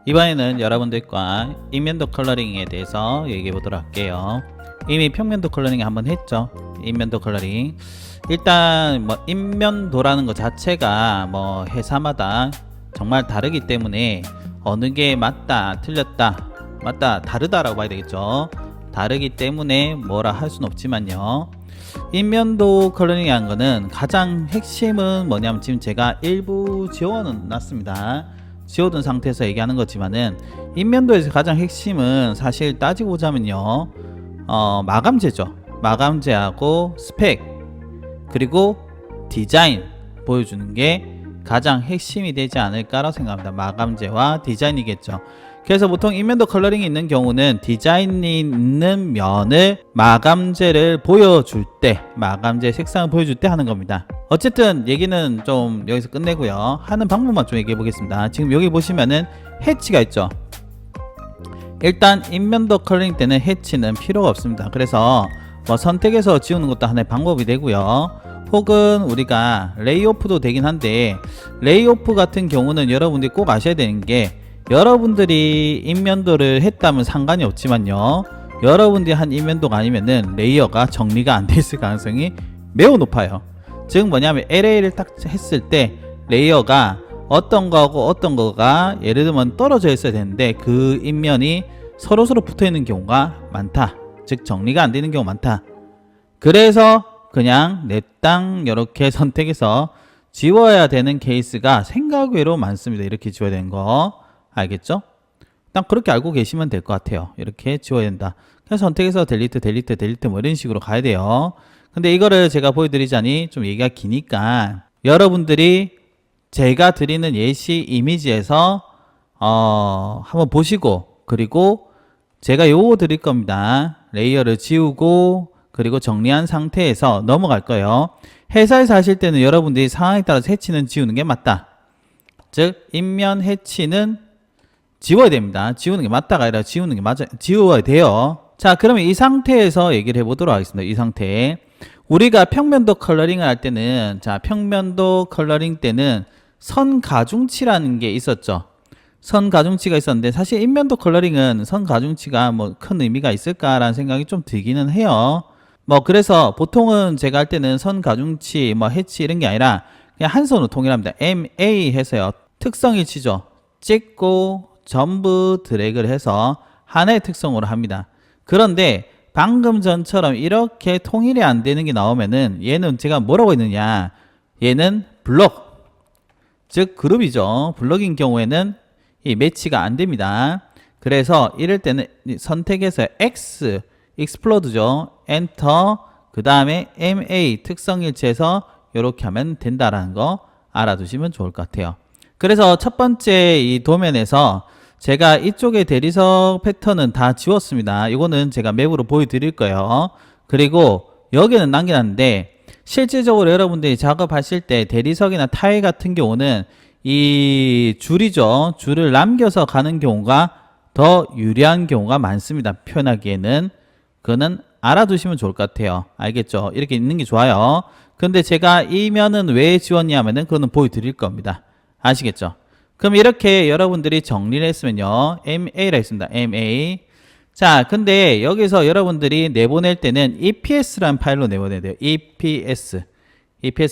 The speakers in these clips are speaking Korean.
이번에는 여러분들과 인면도 컬러링에 대해서 얘기해 보도록 할게요. 이미 평면도 컬러링 한번 했죠. 인면도 컬러링. 일단 뭐 인면도라는 것 자체가 뭐 회사마다 정말 다르기 때문에 어느 게 맞다 틀렸다 맞다 다르다라고 봐야 되겠죠. 다르기 때문에 뭐라 할 수는 없지만요. 인면도 컬러링이라는 거는 가장 핵심은 뭐냐면 지금 제가 일부 지워는 놨습니다. 지워둔 상태에서 얘기하는 거지만은 인면도에서 가장 핵심은 사실 따지고 보자면요, 마감재죠. 마감재하고 스펙 그리고 디자인 보여주는 게 가장 핵심이 되지 않을까라고 생각합니다. 마감재와 디자인이겠죠. 그래서 보통 인면도 컬러링이 있는 경우는 디자인이 있는 면을 마감재를 보여줄 때, 마감재 색상을 보여줄 때 하는 겁니다. 어쨌든 얘기는 좀 여기서 끝내고요. 하는 방법만 좀 얘기해 보겠습니다. 지금 여기 보시면은 해치가 있죠. 일단 인면도 컬러링 때는 해치는 필요가 없습니다. 그래서 뭐 선택해서 지우는 것도 하나의 방법이 되고요. 혹은 우리가 레이오프도 되긴 한데, 레이오프 같은 경우는 여러분들이 꼭 아셔야 되는 게, 여러분들이 인면도를 했다면 상관이 없지만요, 여러분들이 한 인면도가 아니면은 레이어가 정리가 안 돼 있을 가능성이 매우 높아요. 즉 뭐냐면 LA를 딱 했을 때 레이어가 어떤 거하고 어떤 거가 예를 들면 떨어져 있어야 되는데 그 인면이 서로서로 붙어 있는 경우가 많다. 즉 정리가 안 되는 경우가 많다. 그래서 그냥 내 땅 이렇게 선택해서 지워야 되는 케이스가 생각 외로 많습니다. 이렇게 지워야 되는 거 알겠죠? 딱 그렇게 알고 계시면 될 것 같아요. 이렇게 지워야 된다. 그래서 선택해서 델리트 뭐 이런 식으로 가야 돼요. 근데 이거를 제가 보여드리자니 좀 얘기가 기니까 여러분들이 제가 드리는 예시 이미지에서 한번 보시고, 그리고 제가 요거 드릴 겁니다. 레이어를 지우고 그리고 정리한 상태에서 넘어갈 거예요. 회사에서 하실 때는 여러분들이 상황에 따라서 해치는 지우는 게 맞다. 즉 인면 해치는 지워야 됩니다. 지우는 게 맞다가 아니라 지우는 게 맞아, 지워야 돼요. 자, 그러면 이 상태에서 얘기를 해보도록 하겠습니다. 이 상태. 우리가 평면도 컬러링을 할 때는, 자, 평면도 컬러링 때는 선 가중치라는 게 있었죠. 선 가중치가 있었는데, 사실 인면도 컬러링은 선 가중치가 뭐 큰 의미가 있을까라는 생각이 좀 들기는 해요. 뭐 그래서 보통은 제가 할 때는 선 가중치, 뭐 해치 이런 게 아니라 그냥 한 선으로 통일합니다. MA 해서요. 특성일치죠. 찍고 전부 드래그를 해서 하나의 특성으로 합니다. 그런데 방금 전처럼 이렇게 통일이 안 되는 게 나오면은 얘는 제가 뭐라고 했느냐, 얘는 블록, 즉 그룹이죠. 블록인 경우에는 이 매치가 안 됩니다. 그래서 이럴 때는 선택해서 X 익스플로드죠. 엔터, 그 다음에 MA 특성일치해서 이렇게 하면 된다라는 거 알아두시면 좋을 것 같아요. 그래서 첫 번째 이 도면에서 제가 이쪽에 대리석 패턴은 다 지웠습니다. 이거는 제가 맵으로 보여드릴 거예요. 그리고 여기는 남겨놨는데, 실질적으로 여러분들이 작업하실 때 대리석이나 타일 같은 경우는 이 줄이죠. 줄을 남겨서 가는 경우가 더 유리한 경우가 많습니다. 표현하기에는. 그거는 알아두시면 좋을 것 같아요. 알겠죠? 이렇게 있는 게 좋아요. 근데 제가 이 면은 왜 지웠냐면은 그거는 보여드릴 겁니다. 아시겠죠? 그럼 이렇게 여러분들이 정리를 했으면요, MA라 했습니다. MA. 자, 근데 여기서 여러분들이 내보낼 때는 EPS라는 파일로 내보내야 돼요. EPS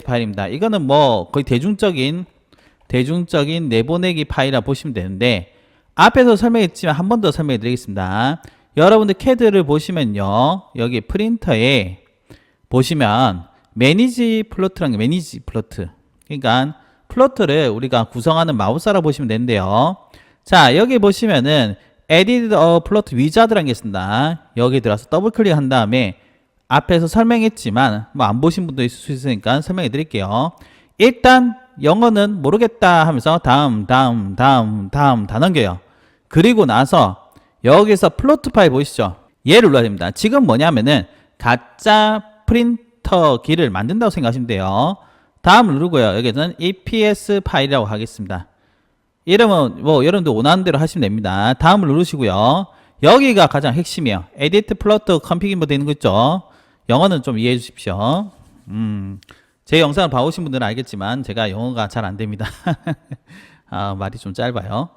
파일입니다. 이거는 뭐 거의 대중적인 내보내기 파일이라 보시면 되는데, 앞에서 설명했지만 한 번 더 설명해 드리겠습니다. 여러분들 CAD를 보시면요, 여기 프린터에 보시면 매니지 플로트라는 게, 매니지 플로트, 그러니까 플로트를 우리가 구성하는 마우스라 보시면 되는데요. 자, 여기 보시면은 Edit a Plot Wizard라는 게 있습니다. 여기 들어가서 더블 클릭한 다음에 앞에서 설명했지만 뭐 안 보신 분도 있을 수 있으니까 설명해 드릴게요. 일단 영어는 모르겠다 하면서 다음 다 넘겨요. 그리고 나서 여기서 플로트 파일 보이시죠? 얘를 눌러야 됩니다. 지금 뭐냐면은 가짜 프린터 기를 만든다고 생각하시면 돼요. 다음 누르고요. 여기는 EPS 파일이라고 하겠습니다. 이름은 뭐 여러분들 원하는 대로 하시면 됩니다. 다음을 누르시고요. 여기가 가장 핵심이에요. Edit Plot Config 뭐 되는 거 있죠? 영어는 좀 이해해 주십시오. 제 영상을 봐오신 분들은 알겠지만 제가 영어가 잘 안 됩니다. 말이 좀 짧아요.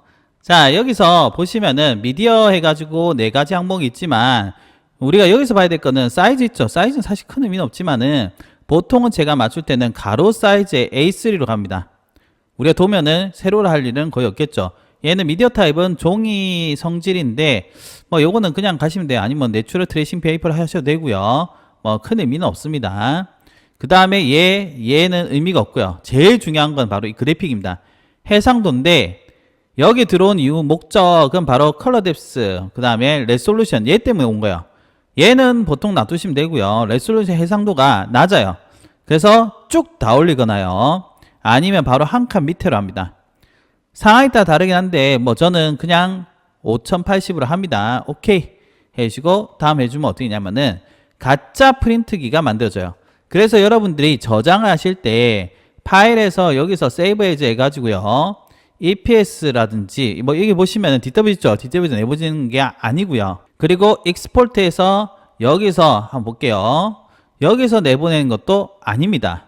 자, 여기서 보시면은 미디어 해가지고 네 가지 항목이 있지만 우리가 여기서 봐야 될 거는 사이즈 있죠. 사이즈는 사실 큰 의미는 없지만은 보통은 제가 맞출 때는 가로 사이즈의 A3로 갑니다. 우리가 도면을 세로로 할 일은 거의 없겠죠. 얘는 미디어 타입은 종이 성질인데 뭐 요거는 그냥 가시면 돼요. 아니면 내추럴 트레이싱 페이퍼를 하셔도 되고요. 뭐 큰 의미는 없습니다. 그 다음에 얘는 의미가 없고요. 제일 중요한 건 바로 이 그래픽입니다. 해상도인데 여기 들어온 이후 목적은 바로 컬러 뎁스, 그 다음에 레솔루션, 얘 때문에 온 거예요. 얘는 보통 놔두시면 되고요. 레솔루션 해상도가 낮아요. 그래서 쭉 다 올리거나요. 아니면 바로 한 칸 밑으로 합니다. 상황에 따라 다르긴 한데 뭐 저는 그냥 5080으로 합니다. 오케이 해주시고 다음 해주면 어떻게 냐면은 가짜 프린트기가 만들어져요. 그래서 여러분들이 저장을 하실 때 파일에서 여기서 세이브 해제 해가지고요. EPS라든지 뭐 여기 보시면은 DW 있죠. DW도 내보지는 게 아니고요. 그리고 익스포트해서 여기서 한번 볼게요. 여기서 내보내는 것도 아닙니다.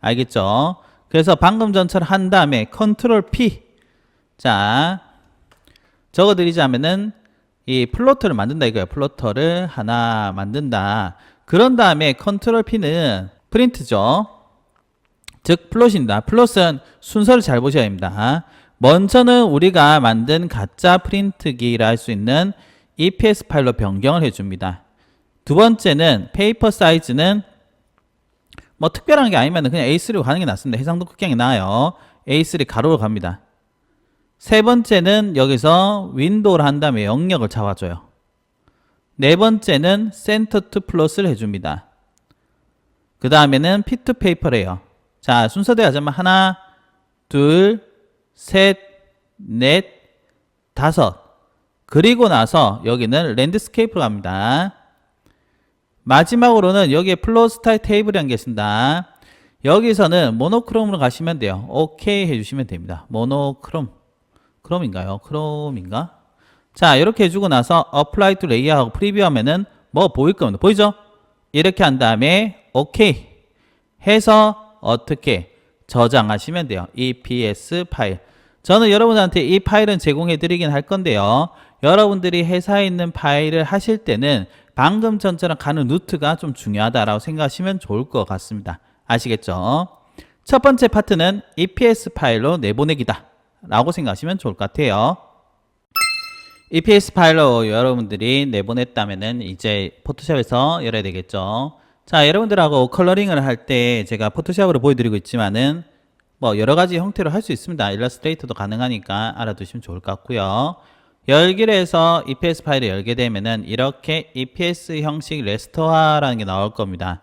알겠죠? 그래서 방금 전처럼 한 다음에 컨트롤 P. 자, 적어드리자면은 이 플로터를 만든다 이거예요. 플로터를 하나 만든다. 그런 다음에 컨트롤 P는 프린트죠. 즉 플롯입니다. 플롯은 순서를 잘 보셔야 합니다. 먼저는 우리가 만든 가짜 프린트기라 할 수 있는 EPS 파일로 변경을 해줍니다. 두 번째는 페이퍼 사이즈는 뭐 특별한 게 아니면 그냥 A3로 가는 게 낫습니다. 해상도 극량이 나아요. A3 가로로 갑니다. 세 번째는 여기서 윈도우를 한 다음에 영역을 잡아줘요. 네 번째는 센터 투 플롯을 해줍니다. 그 다음에는 핏 투 페이퍼래요. 자, 순서대로 하자면 하나, 둘, 셋, 넷, 다섯. 그리고 나서 여기는 랜드스케이프로 갑니다. 마지막으로는 여기에 플롯 스타일 테이블이라는 게 있습니다. 여기서는 모노크롬으로 가시면 돼요. 오케이 해주시면 됩니다. 모노크롬. 크롬인가요? 크롬인가? 자, 이렇게 해주고 나서 apply to layer 하고 프리뷰 하면은 뭐 보일 겁니다. 보이죠? 이렇게 한 다음에 오케이 해서 어떻게 저장하시면 돼요. EPS 파일. 저는 여러분한테 이 파일은 제공해 드리긴 할 건데요. 여러분들이 회사에 있는 파일을 하실 때는 방금 전처럼 가는 루트가 좀 중요하다라고 생각하시면 좋을 것 같습니다. 아시겠죠? 첫 번째 파트는 EPS 파일로 내보내기다 라고 생각하시면 좋을 것 같아요. EPS 파일로 여러분들이 내보냈다면은 이제 포토샵에서 열어야 되겠죠. 자, 여러분들하고 컬러링을 할 때 제가 포토샵으로 보여드리고 있지만은 뭐 여러 가지 형태로 할 수 있습니다. 일러스트레이터도 가능하니까 알아두시면 좋을 것 같고요. 열기를 해서 EPS 파일을 열게 되면은 이렇게 EPS 형식 레스토어라는 게 나올 겁니다.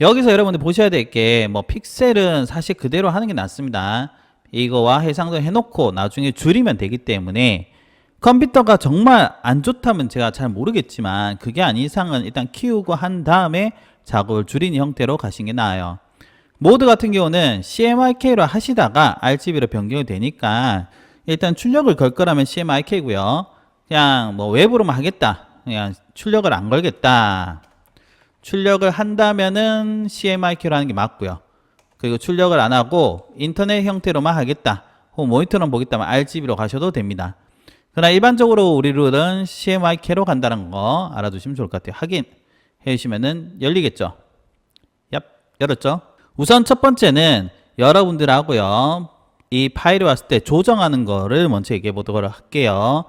여기서 여러분들 보셔야 될 게 뭐 픽셀은 사실 그대로 하는 게 낫습니다. 이거와 해상도 해놓고 나중에 줄이면 되기 때문에 컴퓨터가 정말 안 좋다면 제가 잘 모르겠지만 그게 아닌 이상은 일단 키우고 한 다음에 작업을 줄이는 형태로 가시는 게 나아요. 모드 같은 경우는 CMYK로 하시다가 RGB로 변경이 되니까 일단 출력을 걸 거라면 CMYK고요. 그냥 뭐 외부로만 하겠다. 그냥 출력을 안 걸겠다. 출력을 한다면은 CMYK로 하는 게 맞고요. 그리고 출력을 안 하고 인터넷 형태로만 하겠다. 혹은 모니터만 보겠다면 RGB로 가셔도 됩니다. 그러나 일반적으로 우리 룰은 CMYK로 간다는 거 알아두시면 좋을 것 같아요. 확인해 주시면은 열리겠죠. 얍, 열었죠. 우선 첫 번째는 여러분들하고요. 이 파일이 왔을 때 조정하는 거를 먼저 얘기해 보도록 할게요.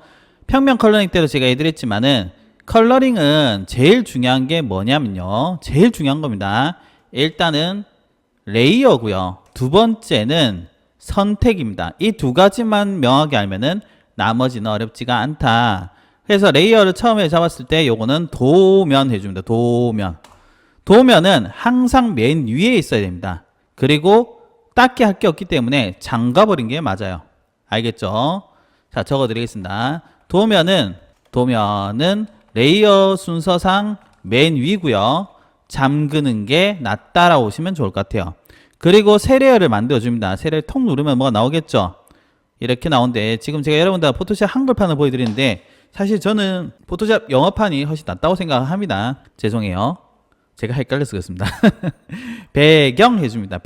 평면 컬러링 때도 제가 해드렸지만은 컬러링은 제일 중요한 게 뭐냐면요. 제일 중요한 겁니다. 일단은 레이어고요. 두 번째는 선택입니다. 이 두 가지만 명확히 알면은 나머지는 어렵지가 않다. 그래서 레이어를 처음에 잡았을 때 요거는 도면 해줍니다. 도면은 항상 맨 위에 있어야 됩니다. 그리고 딱히 할 게 없기 때문에 잠가버린 게 맞아요. 알겠죠? 자, 적어드리겠습니다. 도면은 레이어 순서상 맨 위고요. 잠그는 게 낫다라고 보시면 좋을 것 같아요. 그리고 새 레이어를 만들어줍니다. 새 레이어 톡 누르면 뭐가 나오겠죠? 이렇게 나오는데 지금 제가 여러분들 포토샵 한글판을 보여드리는데 사실 저는 포토샵 영어판이 훨씬 낫다고 생각합니다. 죄송해요. 제가 헷갈려서 그렇습니다. 배경 해줍니다.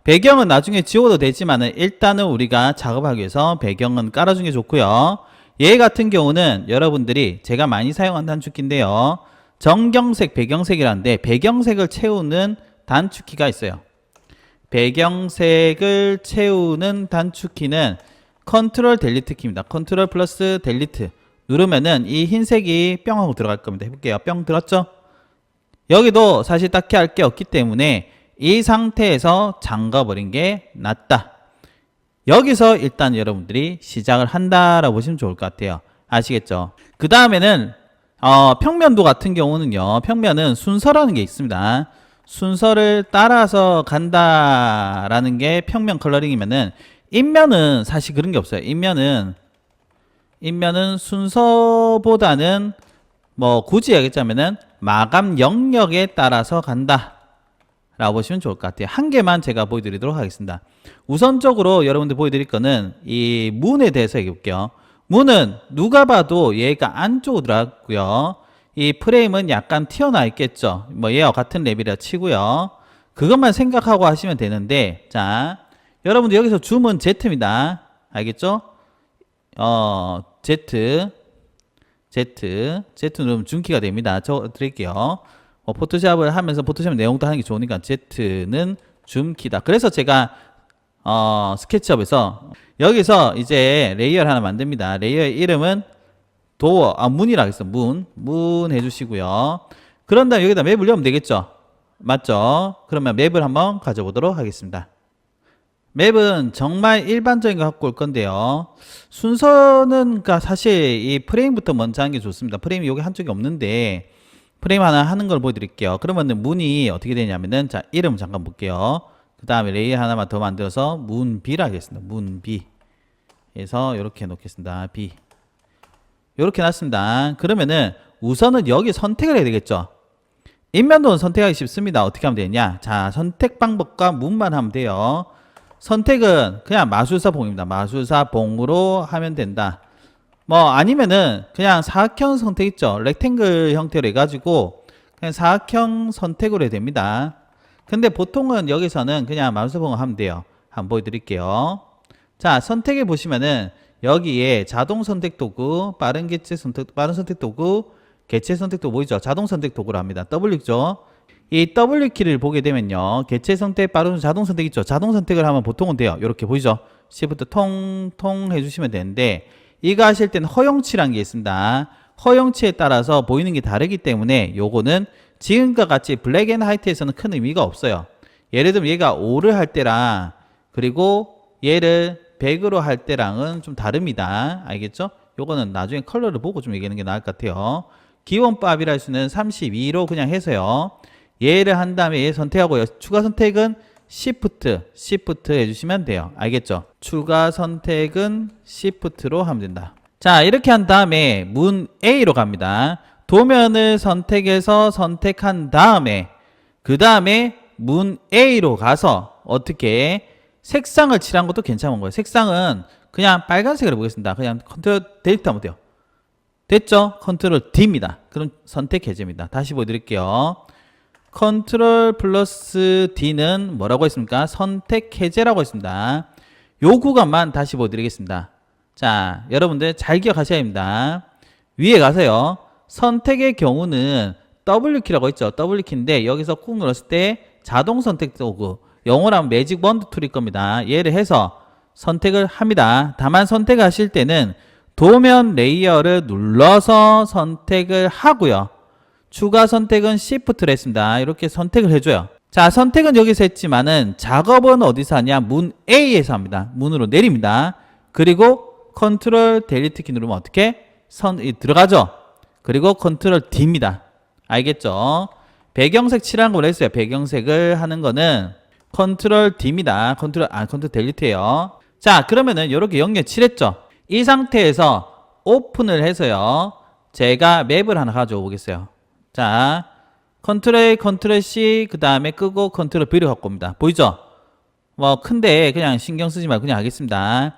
배경은 나중에 지워도 되지만은 일단은 우리가 작업하기 위해서 배경은 깔아주는 게 좋고요. 얘 같은 경우는 여러분들이 제가 많이 사용한 단축키인데요. 정경색, 배경색이라는데 배경색을 채우는 단축키가 있어요. 배경색을 채우는 단축키는 컨트롤 델리트 키입니다. 컨트롤 플러스 델리트 누르면은 이 흰색이 뿅 하고 들어갈 겁니다. 해볼게요. 뿅 들었죠? 여기도 사실 딱히 할 게 없기 때문에 이 상태에서 잠가버린 게 낫다. 여기서 일단 여러분들이 시작을 한다라고 보시면 좋을 것 같아요. 아시겠죠? 그 다음에는 평면도 같은 경우는요. 평면은 순서라는 게 있습니다. 순서를 따라서 간다라는 게 평면 컬러링이면은 인면은 사실 그런 게 없어요. 인면은 순서보다는 뭐 굳이 얘기하자면은 마감 영역에 따라서 간다 라고 보시면 좋을 것 같아요. 한 개만 제가 보여드리도록 하겠습니다. 우선적으로 여러분들 보여드릴 거는 이 문에 대해서 얘기해 볼게요. 문은 누가 봐도 얘가 안쪽으로 들어갔고요. 이 프레임은 약간 튀어나와 있겠죠. 뭐 얘와 같은 레벨이라 치고요. 그것만 생각하고 하시면 되는데, 자, 여러분들 여기서 줌은 Z입니다. 알겠죠? Z 누르면 줌키가 됩니다. 저 드릴게요. 포토샵을 하면서 포토샵 내용도 하는 게 좋으니까 Z는 줌키다. 그래서 제가 스케치업에서 여기서 이제 레이어를 하나 만듭니다. 레이어의 이름은 문이라고 했어. 문 해주시고요. 그런 다음에 여기다 맵을 넣으면 되겠죠. 맞죠? 그러면 맵을 한번 가져보도록 하겠습니다. 맵은 정말 일반적인 거 갖고 올 건데요. 순서는 그러니까 사실 이 프레임부터 먼저 하는 게 좋습니다. 프레임이 여기 한쪽이 없는데 프레임 하나 하는 걸 보여드릴게요. 그러면 문이 어떻게 되냐면은, 자, 이름 잠깐 볼게요. 그 다음에 레이어 하나만 더 만들어서 문비라 하겠습니다. 문비. 해서 이렇게 놓겠습니다. B. 이렇게 놨습니다. 그러면은 우선은 여기 선택을 해야 되겠죠. 인면도는 선택하기 쉽습니다. 어떻게 하면 되냐? 자, 선택 방법과 문만 하면 돼요. 선택은 그냥 마술사 봉입니다. 마술사 봉으로 하면 된다. 뭐 아니면은 그냥 사각형 선택 있죠. 렉탱글 형태로 해가지고 그냥 사각형 선택으로 해도 됩니다. 근데 보통은 여기서는 그냥 마우스 봉을 하면 돼요. 한번 보여드릴게요. 자, 선택해 보시면은 여기에 자동 선택 도구, 빠른 선택 도구, 개체 선택 도구 보이죠? 자동 선택 도구로 합니다. W죠. 이 W 키를 보게 되면요, 개체 선택, 빠른 자동 선택 있죠? 자동 선택을 하면 보통은 돼요. 이렇게 보이죠? Shift 통 해주시면 되는데, 이거 하실 때는 허용치라는 게 있습니다. 허용치에 따라서 보이는 게 다르기 때문에 요거는 지금과 같이 블랙 앤 화이트에서는 큰 의미가 없어요. 예를 들면 얘가 5를 할 때랑 그리고 얘를 100으로 할 때랑은 좀 다릅니다. 알겠죠? 요거는 나중에 컬러를 보고 좀 얘기하는 게 나을 것 같아요. 기본값이라 할 수는 32로 그냥 해서요. 얘를 한 다음에 얘 선택하고요. 추가 선택은 Shift 해주시면 돼요. 알겠죠? 추가 선택은 Shift로 하면 된다. 자, 이렇게 한 다음에 문 A로 갑니다. 도면을 선택해서 선택한 다음에 그 다음에 문 A로 가서 어떻게 색상을 칠한 것도 괜찮은 거예요. 색상은 그냥 빨간색으로 보겠습니다. 그냥 컨트롤 델리트 하면 돼요. 됐죠? 컨트롤 D입니다. 그럼 선택 해제입니다. 다시 보여드릴게요. 컨트롤 플러스 D는 뭐라고 했습니까? 선택 해제라고 했습니다. 요 구간만 다시 보여드리겠습니다. 자, 여러분들 잘 기억하셔야 합니다. 위에 가서요. 선택의 경우는 W키라고 있죠. W키인데 여기서 꾹 눌렀을 때 자동 선택 도구, 영어로 하면 매직 원드 툴일 겁니다. 얘를 해서 선택을 합니다. 다만 선택하실 때는 도면 레이어를 눌러서 선택을 하고요. 추가 선택은 Shift를 했습니다. 이렇게 선택을 해줘요. 자, 선택은 여기서 했지만은 작업은 어디서 하냐? 문 A에서 합니다. 문으로 내립니다. 그리고 컨트롤 델리트 키 누르면 어떻게? 들어가죠? 그리고 컨트롤 D입니다. 알겠죠? 배경색 칠하는 걸 했어요. 배경색을 하는 거는 컨트롤 D입니다. 컨트롤 델리트예요. 자, 그러면은 이렇게 영역 칠했죠? 이 상태에서 오픈을 해서요. 제가 맵을 하나 가져오 보겠어요. 자, 컨트롤 A, 컨트롤 C, 그 다음에 끄고 컨트롤 V를 갖고 옵니다. 보이죠? 뭐 큰데 그냥 신경 쓰지 말고 그냥 하겠습니다.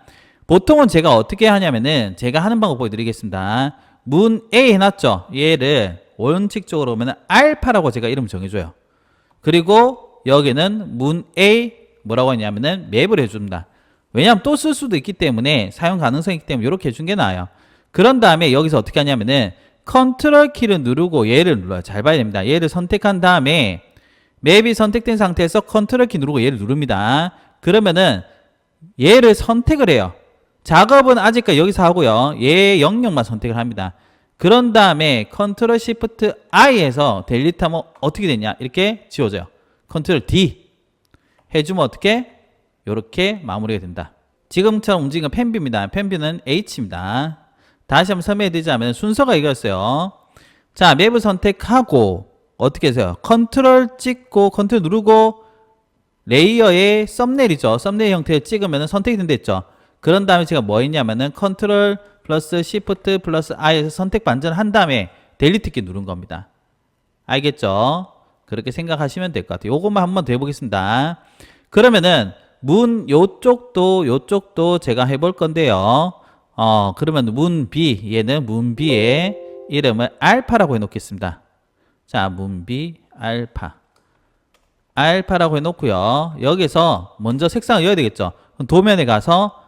보통은 제가 어떻게 하냐면은 제가 하는 방법 보여드리겠습니다. 문 A 해놨죠? 얘를 원칙적으로 보면 알파라고 제가 이름 정해줘요. 그리고 여기는 문 A 뭐라고 했냐면은 맵을 해줍니다. 왜냐하면 또 쓸 수도 있기 때문에 사용 가능성이 있기 때문에 이렇게 해준 게 나아요. 그런 다음에 여기서 어떻게 하냐면은 컨트롤 키를 누르고 얘를 눌러요. 잘 봐야 됩니다. 얘를 선택한 다음에 맵이 선택된 상태에서 컨트롤 키 누르고 얘를 누릅니다. 그러면은 얘를 선택을 해요. 작업은 아직까지 여기서 하고요. 얘 영역만 선택을 합니다. 그런 다음에 컨트롤 시프트 I에서 델리트 하면 어떻게 되냐? 이렇게 지워져요. 컨트롤 D 해주면 어떻게? 이렇게 마무리가 된다. 지금처럼 움직이는 펜뷰입니다. 펜뷰는 H입니다. 다시 한번 설명해 드리자면 순서가 이거였어요. 자, 맵을 선택하고 어떻게 해서요? 컨트롤 찍고 컨트롤 누르고 레이어의 썸네일이죠. 썸네일 형태를 찍으면 선택이 된다 했죠. 그런 다음에 제가 뭐 했냐면은 컨트롤 플러스 시프트 플러스 I에서 선택 반전을 한 다음에 델리트 키 누른 겁니다. 알겠죠? 그렇게 생각하시면 될 것 같아요. 요것만 한번 더 해보겠습니다. 그러면은 요쪽도 제가 해볼 건데요. 그러면 문 B, 얘는 문 B의 이름을 알파라고 해놓겠습니다. 자, 문 B 알파라고 해놓고요. 여기서 먼저 색상을 넣어야 되겠죠. 도면에 가서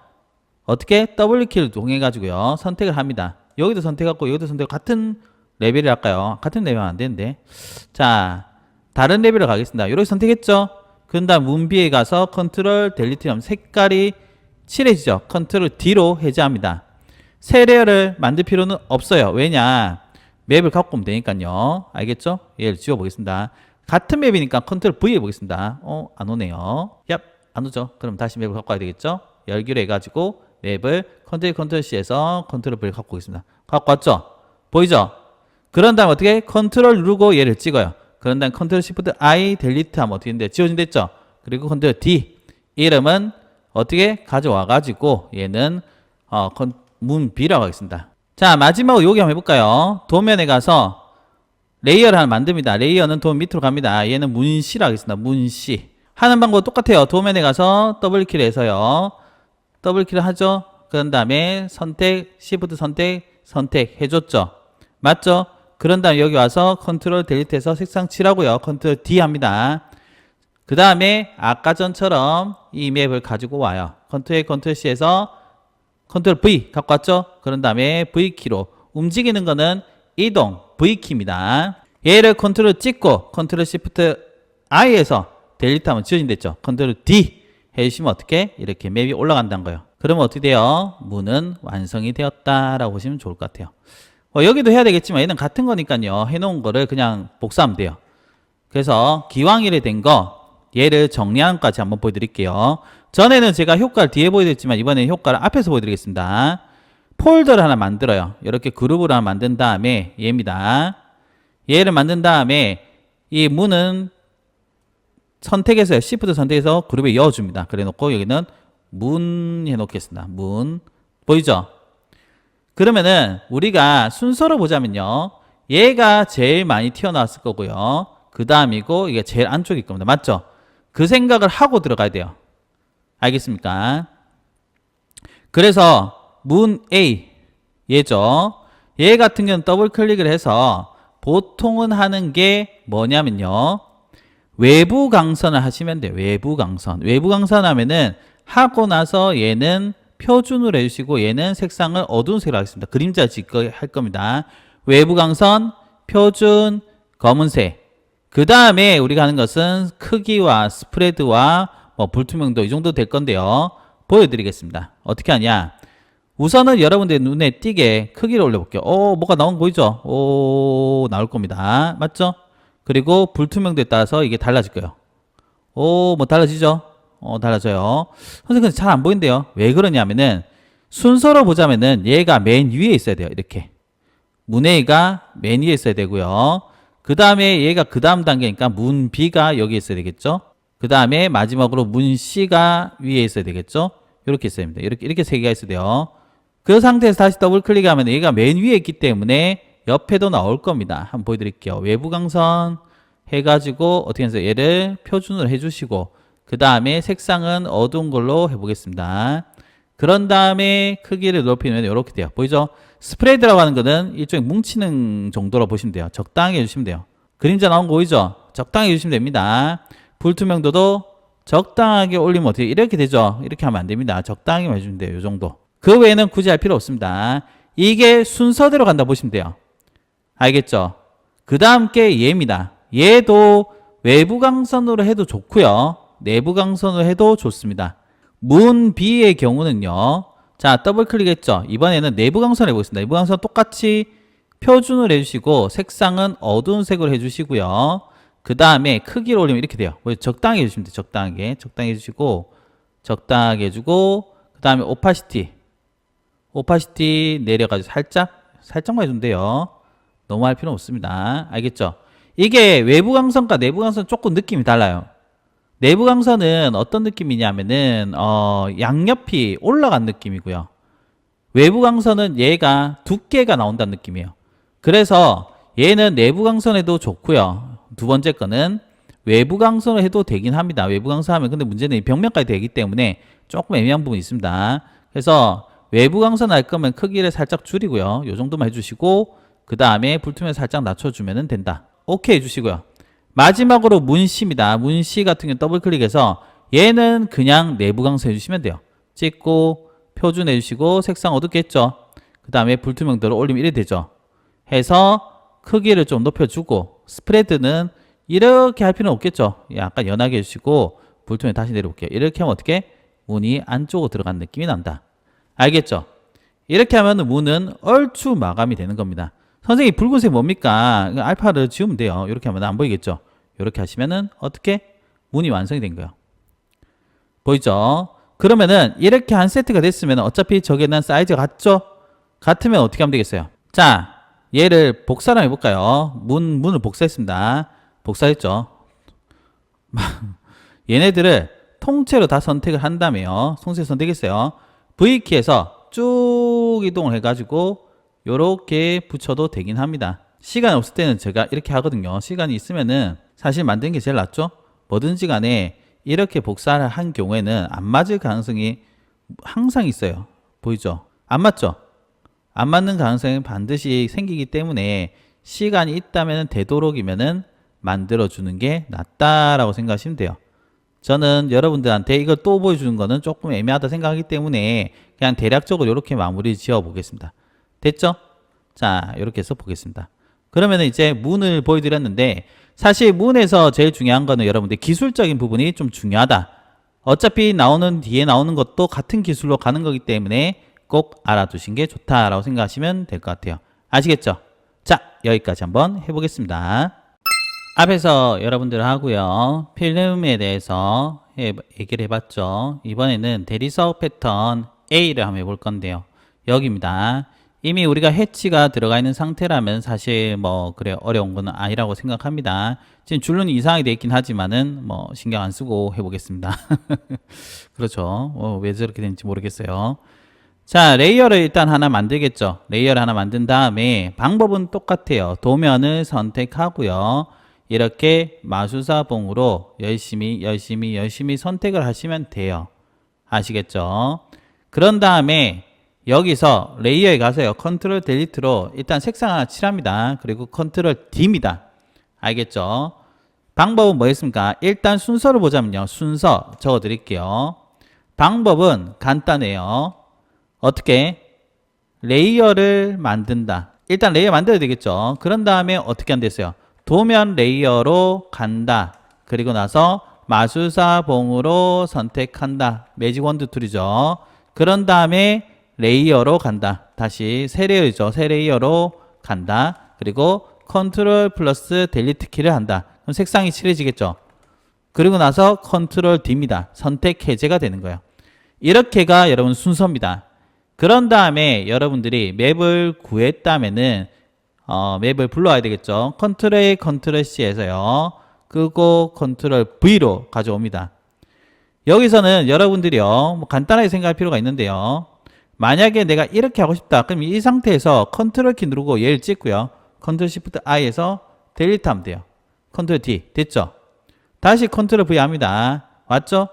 어떻게 W키를 동해가지고요. 선택을 합니다. 여기도 선택하고 여기도 선택하고 같은 레벨을 할까요? 같은 레벨은 안 되는데. 자, 다른 레벨을 가겠습니다. 이렇게 선택했죠? 그 다음 문비에 가서 컨트롤 델리트 하면 색깔이 칠해지죠. 컨트롤 D로 해제합니다. 새 레이어를 만들 필요는 없어요. 왜냐? 맵을 갖고 오면 되니까요. 알겠죠? 얘를 지워보겠습니다. 같은 맵이니까 컨트롤 V 해보겠습니다. 안 오네요. 얍, 안 오죠? 그럼 다시 맵을 갖고 와야 되겠죠? 열기로 해가지고 맵을 컨트롤 C에서 컨트롤 V를 갖고 오겠습니다. 갖고 왔죠? 보이죠? 그런 다음 어떻게? 컨트롤 누르고 얘를 찍어요. 그런 다음 컨트롤 시프트 I 델리트 하면 어떻게 되는데 지워진댔죠? 그리고 컨트롤 D 이름은 어떻게 가져와 가지고 얘는 문 B라고 하겠습니다. 자, 마지막으로 여기 한번 해볼까요? 도면에 가서 레이어를 하나 만듭니다. 레이어는 도면 밑으로 갑니다. 얘는 문 C라고 하겠습니다. 문 C 하는 방법 똑같아요. 도면에 가서 더블클릭 해서요. 더블클릭 하죠? 그런 다음에 선택, 시프트 선택 해줬죠? 맞죠? 그런 다음에 여기 와서 컨트롤 델리트해서 색상 칠하고요. 컨트롤 D 합니다. 그 다음에 아까 전처럼 이 맵을 가지고 와요. 컨트롤 C에서 컨트롤 V 갖고 왔죠? 그런 다음에 V키로 움직이는 거는 이동 V키입니다. 얘를 컨트롤 찍고 컨트롤 시프트 I에서 델리트 하면 지워진댔죠? 컨트롤 D 해주시면 어떻게? 이렇게 맵이 올라간다는 거예요. 그러면 어떻게 돼요? 문은 완성이 되었다라고 보시면 좋을 것 같아요. 여기도 해야 되겠지만 얘는 같은 거니까요. 해놓은 거를 그냥 복사하면 돼요. 그래서 기왕 이래 된 거 얘를 정리하는 것까지 한번 보여드릴게요. 전에는 제가 효과를 뒤에 보여드렸지만 이번에는 효과를 앞에서 보여드리겠습니다. 폴더를 하나 만들어요. 이렇게 그룹을 하나 만든 다음에 얘입니다. 얘를 만든 다음에 이 문은 선택해서 시프트 선택해서 그룹에 넣어줍니다. 그래 놓고 여기는 문 해놓겠습니다. 문 보이죠? 그러면은 우리가 순서로 보자면요. 얘가 제일 많이 튀어나왔을 거고요. 그 다음이고 이게 제일 안쪽일 겁니다. 맞죠? 그 생각을 하고 들어가야 돼요. 알겠습니까? 그래서 문 A 얘죠. 얘 같은 경우는 더블 클릭을 해서 보통은 하는 게 뭐냐면요. 외부 강선을 하시면 돼요. 외부 강선. 외부 강선 하면은 하고 나서 얘는 표준으로 해주시고 얘는 색상을 어두운 색으로 하겠습니다. 그림자 짓고 할 겁니다. 외부 강선, 표준, 검은색. 그 다음에 우리가 하는 것은 크기와 스프레드와 불투명도 이 정도 될 건데요. 보여드리겠습니다. 어떻게 하냐. 우선은 여러분들 눈에 띄게 크기를 올려볼게요. 뭐가 나온 거 보이죠? 나올 겁니다. 맞죠? 그리고 불투명도에 따라서 이게 달라질 거예요. 뭐 달라지죠? 달라져요. 선생님 잘 안 보인대요. 왜 그러냐면은 순서로 보자면은 얘가 맨 위에 있어야 돼요. 이렇게 문A가 맨 위에 있어야 되고요. 그 다음에 얘가 그 다음 단계니까 문 B가 여기 있어야 되겠죠. 그 다음에 마지막으로 문 C가 위에 있어야 되겠죠. 이렇게 있어야 됩니다. 이렇게 세 개가 있어야 돼요. 그 상태에서 다시 더블 클릭하면 얘가 맨 위에 있기 때문에 옆에도 나올 겁니다. 한번 보여드릴게요. 외부 강선 해가지고 어떻게 해서 얘를 표준으로 해주시고 그 다음에 색상은 어두운 걸로 해보겠습니다. 그런 다음에 크기를 높이면 이렇게 돼요. 보이죠? 스프레드라고 하는 거는 일종의 뭉치는 정도로 보시면 돼요. 적당히 해주시면 돼요. 그림자 나온 거 보이죠? 적당히 해주시면 됩니다. 불투명도도 적당하게 올리면 어떻게 이렇게 되죠? 이렇게 하면 안 됩니다. 적당히만 해주면 돼요. 이 정도. 그 외에는 굳이 할 필요 없습니다. 이게 순서대로 간다 보시면 돼요. 알겠죠? 그 다음 게 얘입니다. 얘도 외부 강선으로 해도 좋고요. 내부 강선으로 해도 좋습니다. 문 B의 경우는요. 자, 더블 클릭했죠? 이번에는 내부 강선 해보겠습니다. 내부 강선 똑같이 표준을 해주시고 색상은 어두운 색으로 해주시고요. 그 다음에 크기를 올리면 이렇게 돼요. 적당히 해주시면 돼요. 적당하게. 적당히 해주시고 적당하게 해주고 그 다음에 오파시티 내려가지고 살짝만 해주면 돼요. 너무 할 필요는 없습니다. 알겠죠? 이게 외부 강선과 내부 강선 조금 느낌이 달라요. 내부 강선은 어떤 느낌이냐면은 양옆이 올라간 느낌이고요. 외부 강선은 얘가 두께가 나온다는 느낌이에요. 그래서 얘는 내부 강선에도 좋고요. 두 번째 거는 외부 강선을 해도 되긴 합니다. 외부 강선하면 근데 문제는 벽면까지 되기 때문에 조금 애매한 부분이 있습니다. 그래서 외부 강선 할 거면 크기를 살짝 줄이고요. 요 정도만 해주시고 그 다음에 불투명 살짝 낮춰주면 된다. 오케이 해주시고요. 마지막으로 문시입니다. 문시 같은 경우 더블 클릭해서 얘는 그냥 내부 강선 해주시면 돼요. 찍고 표준 해주시고 색상 어둡게 했죠. 그 다음에 불투명도를 올리면 이래 되죠. 해서 크기를 좀 높여주고 스프레드는 이렇게 할 필요는 없겠죠. 약간 연하게 해주시고 불투명 다시 내려볼게요. 이렇게 하면 어떻게? 문이 안쪽으로 들어간 느낌이 난다. 알겠죠? 이렇게 하면 문은 얼추 마감이 되는 겁니다. 선생님 붉은색 뭡니까? 알파를 지우면 돼요. 이렇게 하면 안 보이겠죠? 이렇게 하시면은 어떻게? 문이 완성이 된 거예요. 보이죠? 그러면은 이렇게 한 세트가 됐으면 어차피 저게는 사이즈가 같죠? 같으면 어떻게 하면 되겠어요? 자, 얘를 복사를 해볼까요? 문을 복사했습니다. 복사했죠? 얘네들을 통째로 다 선택을 한다며요. 통째로 선택했어요. V키에서 쭉 이동을 해가지고 요렇게 붙여도 되긴 합니다. 시간이 없을 때는 제가 이렇게 하거든요. 시간이 있으면은 사실 만드는 게 제일 낫죠. 뭐든지 간에 이렇게 복사를 한 경우에는 안 맞을 가능성이 항상 있어요. 보이죠? 안 맞죠? 안 맞는 가능성이 반드시 생기기 때문에 시간이 있다면 되도록이면은 만들어주는 게 낫다라고 생각하시면 돼요. 저는 여러분들한테 이걸 또 보여주는 거는 조금 애매하다 생각하기 때문에 그냥 대략적으로 이렇게 마무리 지어 보겠습니다. 됐죠? 자, 이렇게 해서 보겠습니다. 그러면 이제 문을 보여드렸는데 사실 문에서 제일 중요한 거는 여러분들 기술적인 부분이 좀 중요하다. 어차피 뒤에 나오는 것도 같은 기술로 가는 거기 때문에 꼭 알아두신 게 좋다라고 생각하시면 될 것 같아요. 아시겠죠? 자, 여기까지 한번 해보겠습니다. 앞에서 여러분들 하고요. 필름에 대해서 얘기를 해봤죠. 이번에는 대리석 패턴 A를 한번 해볼 건데요. 여기입니다. 이미 우리가 해치가 들어가 있는 상태라면 사실 뭐 그래 어려운 건 아니라고 생각합니다. 지금 줄눈이 이상하게 돼 있긴 하지만은 뭐 신경 안 쓰고 해보겠습니다. 그렇죠. 왜 저렇게 되는지 모르겠어요. 자, 레이어를 일단 하나 만들겠죠. 레이어를 하나 만든 다음에 방법은 똑같아요. 도면을 선택하고요. 이렇게 마수사봉으로 열심히 선택을 하시면 돼요. 아시겠죠? 그런 다음에 여기서 레이어에 가서요. 컨트롤 델리트로 일단 색상 하나 칠합니다. 그리고 컨트롤 D입니다. 알겠죠? 방법은 뭐였습니까? 일단 순서를 보자면요. 순서 적어 드릴게요. 방법은 간단해요. 어떻게? 레이어를 만든다. 일단 레이어 만들어야 되겠죠. 그런 다음에 어떻게 한댔어요? 도면 레이어로 간다. 그리고 나서 마술사봉으로 선택한다. 매직 원드 툴이죠. 그런 다음에 레이어로 간다. 다시 새 레이어죠. 새 레이어로 간다. 그리고 컨트롤 플러스 델리트 키를 한다. 그럼 색상이 칠해지겠죠. 그리고 나서 컨트롤 D입니다. 선택 해제가 되는 거예요. 이렇게가 여러분 순서입니다. 그런 다음에 여러분들이 맵을 구했다면은 맵을 불러와야 되겠죠. 컨트롤 A, 컨트롤 C에서요. 그리고 컨트롤 V로 가져옵니다. 여기서는 여러분들이요. 뭐 간단하게 생각할 필요가 있는데요. 만약에 내가 이렇게 하고 싶다. 그럼 이 상태에서 컨트롤 키 누르고 얘를 찍고요. 컨트롤 시프트 I에서 델리트 하면 돼요. 컨트롤 D. 됐죠? 다시 컨트롤 V 합니다. 맞죠?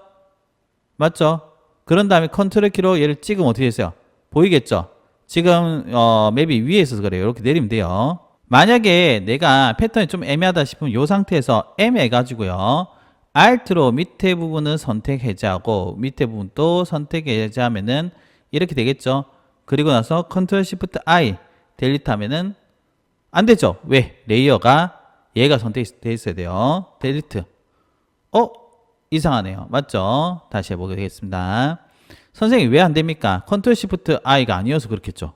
맞죠? 그런 다음에 컨트롤 키로 얘를 찍으면 어떻게 됐어요? 보이겠죠? 지금 맵이 위에 있어서 그래요. 이렇게 내리면 돼요. 만약에 내가 패턴이 좀 애매하다 싶으면 이 상태에서 M 해가지고요. Alt로 밑에 부분은 선택 해제하고 밑에 부분도 선택 해제하면은 이렇게 되겠죠. 그리고 나서 Ctrl Shift I 델리트 하면은 안 되죠. 왜? 레이어가 얘가 선택돼 있어야 돼요. 델리트. 이상하네요. 맞죠? 다시 해보게 되겠습니다. 선생님 왜 안 됩니까? Ctrl Shift I가 아니어서 그렇겠죠.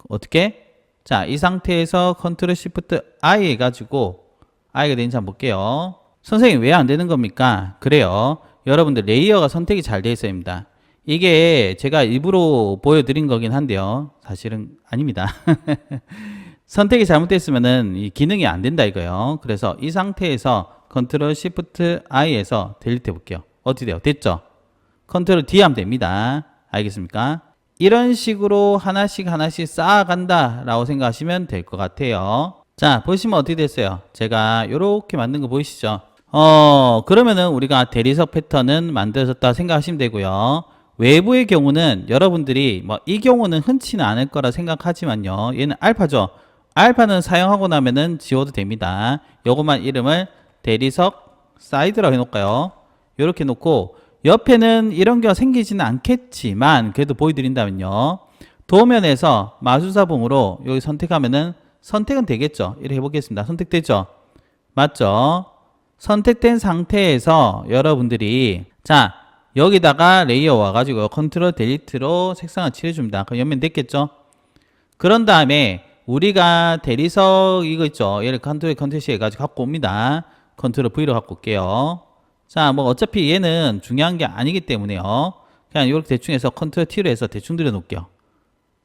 어떻게? 자, 이 상태에서 Ctrl Shift I 해가지고 I가 되는지 한번 볼게요. 선생님 왜 안 되는 겁니까? 그래요. 여러분들 레이어가 선택이 잘 되어 있어야 합니다. 이게 제가 일부러 보여드린 거긴 한데요. 사실은 아닙니다. 선택이 잘못됐으면은 이 기능이 안 된다 이거예요. 그래서 이 상태에서 Ctrl Shift I에서 델리트 해볼게요. 어떻게 돼요? 됐죠? Ctrl D 하면 됩니다. 알겠습니까? 이런 식으로 하나씩 쌓아간다 라고 생각하시면 될 것 같아요. 자, 보시면 어떻게 됐어요? 제가 이렇게 만든 거 보이시죠? 그러면은 우리가 대리석 패턴은 만들어졌다 생각하시면 되고요. 외부의 경우는 여러분들이 뭐 이 경우는 흔치는 않을 거라 생각하지만요. 얘는 알파죠. 알파는 사용하고 나면은 지워도 됩니다. 요것만 이름을 대리석 사이드라고 해놓을까요? 이렇게 놓고 옆에는 이런 경우가 생기지는 않겠지만 그래도 보여드린다면요. 도면에서 마주사봉으로 여기 선택하면은 선택은 되겠죠. 이렇게 해보겠습니다. 선택되죠? 맞죠? 선택된 상태에서 여러분들이 자 여기다가 레이어 와가지고 컨트롤 델리트로 색상을 칠해줍니다. 그럼 연면 됐겠죠? 그런 다음에 우리가 대리석 이거 있죠? 얘를 컨트롤 C 해가지고 갖고 옵니다. 컨트롤 V로 갖고 올게요. 자, 뭐 어차피 얘는 중요한 게 아니기 때문에요. 그냥 이렇게 대충 해서 컨트롤 T로 해서 대충 들여놓을게요.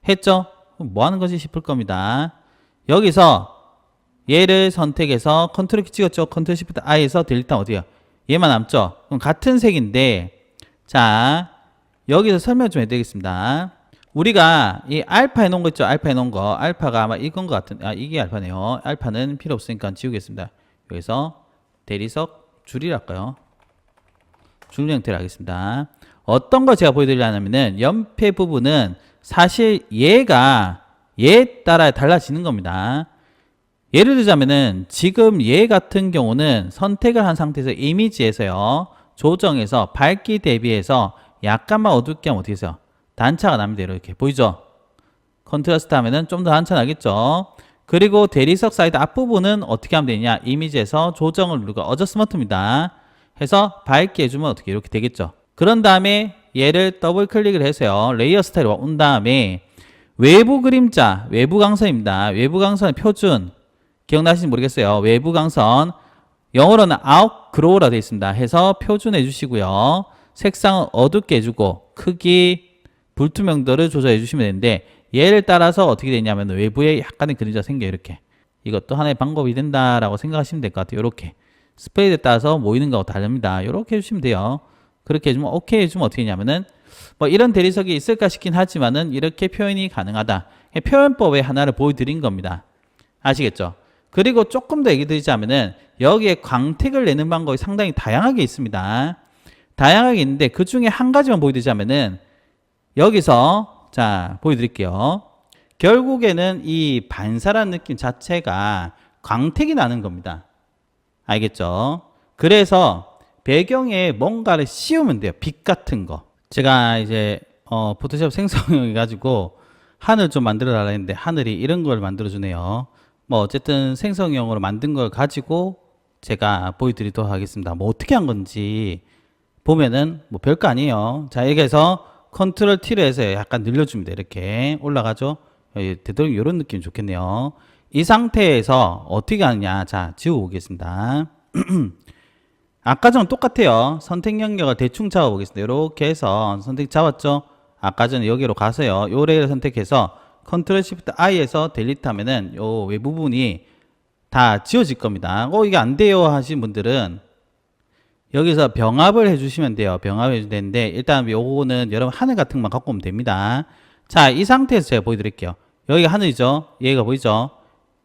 했죠? 뭐 하는 거지 싶을 겁니다. 여기서 얘를 선택해서 컨트롤 키 찍었죠? 컨트롤 Shift I에서 델리트 어디요? 얘만 남죠? 그럼 같은 색인데 자 여기서 설명 좀 해드리겠습니다. 우리가 이 알파 해놓은 거 있죠? 알파 해놓은 거 알파가 아마 이건 것 같은 이게 알파네요. 알파는 필요 없으니까 지우겠습니다. 여기서 대리석 줄이랄까요? 줄 형태로 하겠습니다. 어떤 거 제가 보여드리려면은 연패 부분은 사실 얘에 따라 달라지는 겁니다. 예를 들자면은 지금 얘 같은 경우는 선택을 한 상태에서 이미지에서요 조정해서 밝기 대비해서 약간만 어둡게 하면 어떻게 해서 단차가 납니다. 이렇게 보이죠? 컨트라스트 하면은 좀 더 단차 나겠죠? 그리고 대리석 사이드 앞부분은 어떻게 하면 되냐 이미지에서 조정을 누르고 어저스먼트입니다. 해서 밝게 해주면 어떻게 이렇게 되겠죠? 그런 다음에 얘를 더블 클릭을 해서요 레이어 스타일로 온 다음에 외부 그림자 외부 강선입니다. 외부 강선의 표준 기억나시는지 모르겠어요. 외부 강선 영어로는 outgrow라 되어 있습니다. 해서 표준해 주시고요. 색상은 어둡게 해주고 크기 불투명도를 조절해 주시면 되는데 얘를 따라서 어떻게 되냐면 외부에 약간의 그림자가 생겨요. 이렇게 이것도 하나의 방법이 된다라고 생각하시면 될 것 같아요. 이렇게 스프레드에 따라서 모이는 거하고 다릅니다. 이렇게 해주시면 돼요. 그렇게 해주면 오케이 해주면 어떻게 되냐면은 뭐 이런 대리석이 있을까 싶긴 하지만은 이렇게 표현이 가능하다. 표현법의 하나를 보여드린 겁니다. 아시겠죠? 그리고 조금 더 얘기 드리자면은 여기에 광택을 내는 방법이 상당히 다양하게 있습니다. 다양하게 있는데 그 중에 한 가지만 보여드리자면은 여기서 자 보여드릴게요. 결국에는 이 반사라는 느낌 자체가 광택이 나는 겁니다. 알겠죠? 그래서 배경에 뭔가를 씌우면 돼요. 빛 같은 거. 제가 이제 포토샵 생성해 가지고 하늘 좀 만들어 달라 했는데 하늘이 이런 걸 만들어 주네요. 뭐 어쨌든 생성형으로 만든 걸 가지고 제가 보여드리도록 하겠습니다. 뭐 어떻게 한 건지 보면은 뭐 별거 아니에요. 자 이렇게 해서 컨트롤 T로 해서 약간 늘려줍니다. 이렇게 올라가죠. 되도록 이런 느낌 좋겠네요. 이 상태에서 어떻게 하느냐. 자 지워보겠습니다. 아까 전랑 똑같아요. 선택 영역을 대충 잡아보겠습니다. 이렇게 해서 선택 잡았죠. 아까 전에 여기로 가서요. 요 레이를 선택해서 컨트롤 시프트 I에서 델리트 하면은 요 외부분이 다 지워질 겁니다. 이게 안 돼요 하신 분들은 여기서 병합을 해주시면 돼요. 병합을 해주면 되는데 일단 요거는 여러분 하늘 같은 것만 갖고 오면 됩니다. 자, 이 상태에서 제가 보여드릴게요. 여기가 하늘이죠. 얘가 보이죠?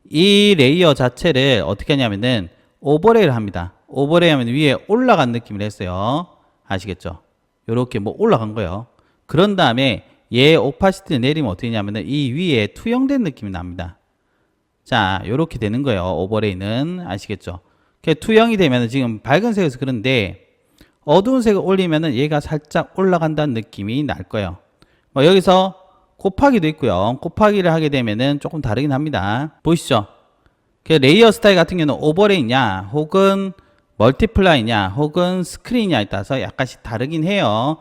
이 레이어 자체를 어떻게 하냐면은 오버레이를 합니다. 오버레이 하면 위에 올라간 느낌을 했어요. 아시겠죠? 요렇게 뭐 올라간 거예요. 그런 다음에 얘 오파시티를 내리면 어떻게 되냐면은 이 위에 투영된 느낌이 납니다. 자, 요렇게 되는 거예요. 오버레이는. 아시겠죠? 투영이 되면 지금 밝은색에서 그런데 어두운 색을 올리면은 얘가 살짝 올라간다는 느낌이 날 거예요. 뭐 여기서 곱하기도 있고요. 곱하기를 하게 되면은 조금 다르긴 합니다. 보이시죠? 그 레이어 스타일 같은 경우는 오버레이냐 혹은 멀티플라이냐 혹은 스크린이냐에 따라서 약간씩 다르긴 해요.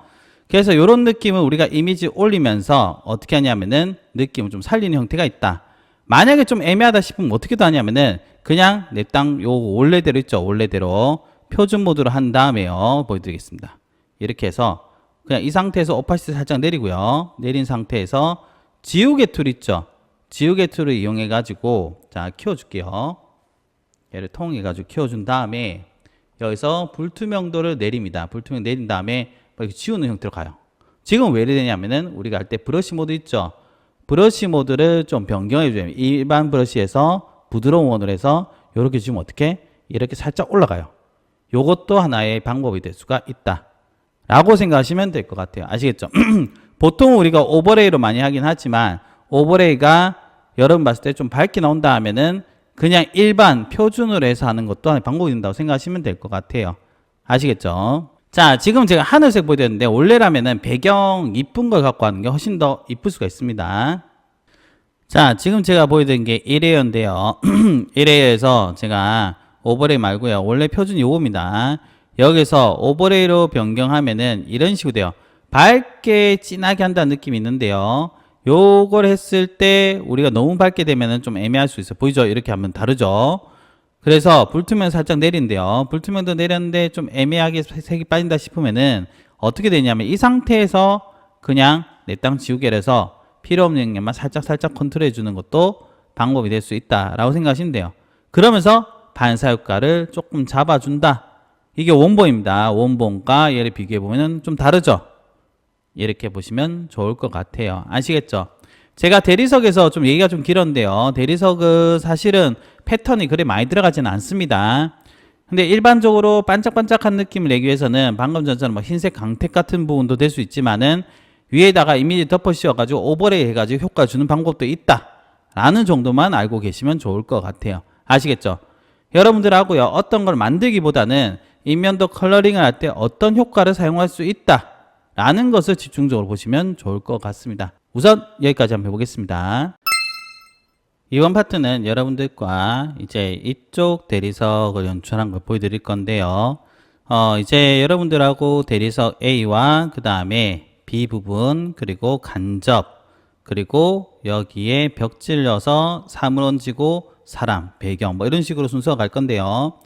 그래서 이런 느낌을 우리가 이미지 올리면서 어떻게 하냐면은 느낌을 좀 살리는 형태가 있다. 만약에 좀 애매하다 싶으면 어떻게 하냐면은 그냥 내 땅 요 원래대로 있죠. 원래대로 표준 모드로 한 다음에요. 보여드리겠습니다. 이렇게 해서 그냥 이 상태에서 오파시티 살짝 내리고요. 내린 상태에서 지우개 툴 있죠. 지우개 툴을 이용해 가지고 자 키워줄게요. 얘를 통해 가지고 키워준 다음에 여기서 불투명도를 내립니다. 불투명 내린 다음에 이렇게 지우는 형태로 가요. 지금 왜 이러냐면은 우리가 할 때 브러쉬 모드 있죠. 브러쉬 모드를 좀 변경해 줘요. 일반 브러쉬에서 부드러운 원으로 해서 이렇게 지우면 어떻게? 이렇게 살짝 올라가요. 요것도 하나의 방법이 될 수가 있다 라고 생각하시면 될 것 같아요. 아시겠죠? 보통 우리가 오버레이로 많이 하긴 하지만 오버레이가 여러분 봤을 때 좀 밝게 나온다 하면은 그냥 일반 표준으로 해서 하는 것도 하나의 방법이 된다고 생각하시면 될 것 같아요. 아시겠죠? 자, 지금 제가 하늘색 보여드렸는데 원래라면은 배경 이쁜 걸 갖고 하는 게 훨씬 더 이쁠 수가 있습니다. 자, 지금 제가 보여드린 게 1레이어인데요. 1레이어에서 제가 오버레이 말고요. 원래 표준이 요겁니다. 여기서 오버레이로 변경하면은 이런 식으로 돼요. 밝게 진하게 한다는 느낌이 있는데요. 요걸 했을 때 우리가 너무 밝게 되면은 좀 애매할 수 있어요. 보이죠? 이렇게 하면 다르죠? 그래서 불투명 살짝 내린대요. 불투명도 내렸는데 좀 애매하게 색이 빠진다 싶으면은 어떻게 되냐면 이 상태에서 그냥 내 땅 지우개를 해서 필요 없는 영역만 살짝 컨트롤 해주는 것도 방법이 될 수 있다라고 생각하시면 돼요. 그러면서 반사 효과를 조금 잡아준다. 이게 원본입니다. 원본과 얘를 비교해보면 좀 다르죠? 이렇게 보시면 좋을 것 같아요. 아시겠죠? 제가 대리석에서 좀 얘기가 좀 길었는데요. 대리석은 사실은 패턴이 그리 많이 들어가지는 않습니다. 근데 일반적으로 반짝반짝한 느낌을 내기 위해서는 방금 전처럼 뭐 흰색 강택 같은 부분도 될 수 있지만은 위에다가 이미지 덮어 씌워가지고 오버레이 해가지고 효과 주는 방법도 있다. 라는 정도만 알고 계시면 좋을 것 같아요. 아시겠죠? 여러분들하고요. 어떤 걸 만들기보다는 인면도 컬러링을 할 때 어떤 효과를 사용할 수 있다. 라는 것을 집중적으로 보시면 좋을 것 같습니다. 우선 여기까지 한번 해보겠습니다. 이번 파트는 여러분들과 이제 이쪽 대리석을 연출한 걸 보여드릴 건데요. 이제 여러분들하고 대리석 A와 그 다음에 B 부분 그리고 간접 그리고 여기에 벽 찔러서 사물 얹고 사람, 배경 뭐 이런 식으로 순서가 갈 건데요.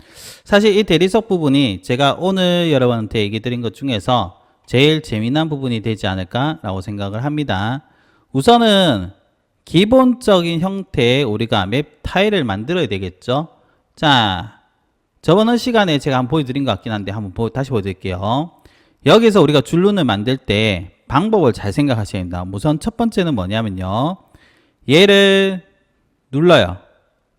사실 이 대리석 부분이 제가 오늘 여러분한테 얘기 드린 것 중에서 제일 재미난 부분이 되지 않을까라고 생각을 합니다. 우선은 기본적인 형태의 우리가 맵 타일을 만들어야 되겠죠. 자, 저번 시간에 제가 한번 보여드린 것 같긴 한데 한번 다시 보여드릴게요. 여기서 우리가 줄눈을 만들 때 방법을 잘 생각하셔야 됩니다. 우선 첫 번째는 뭐냐면요. 얘를 눌러요.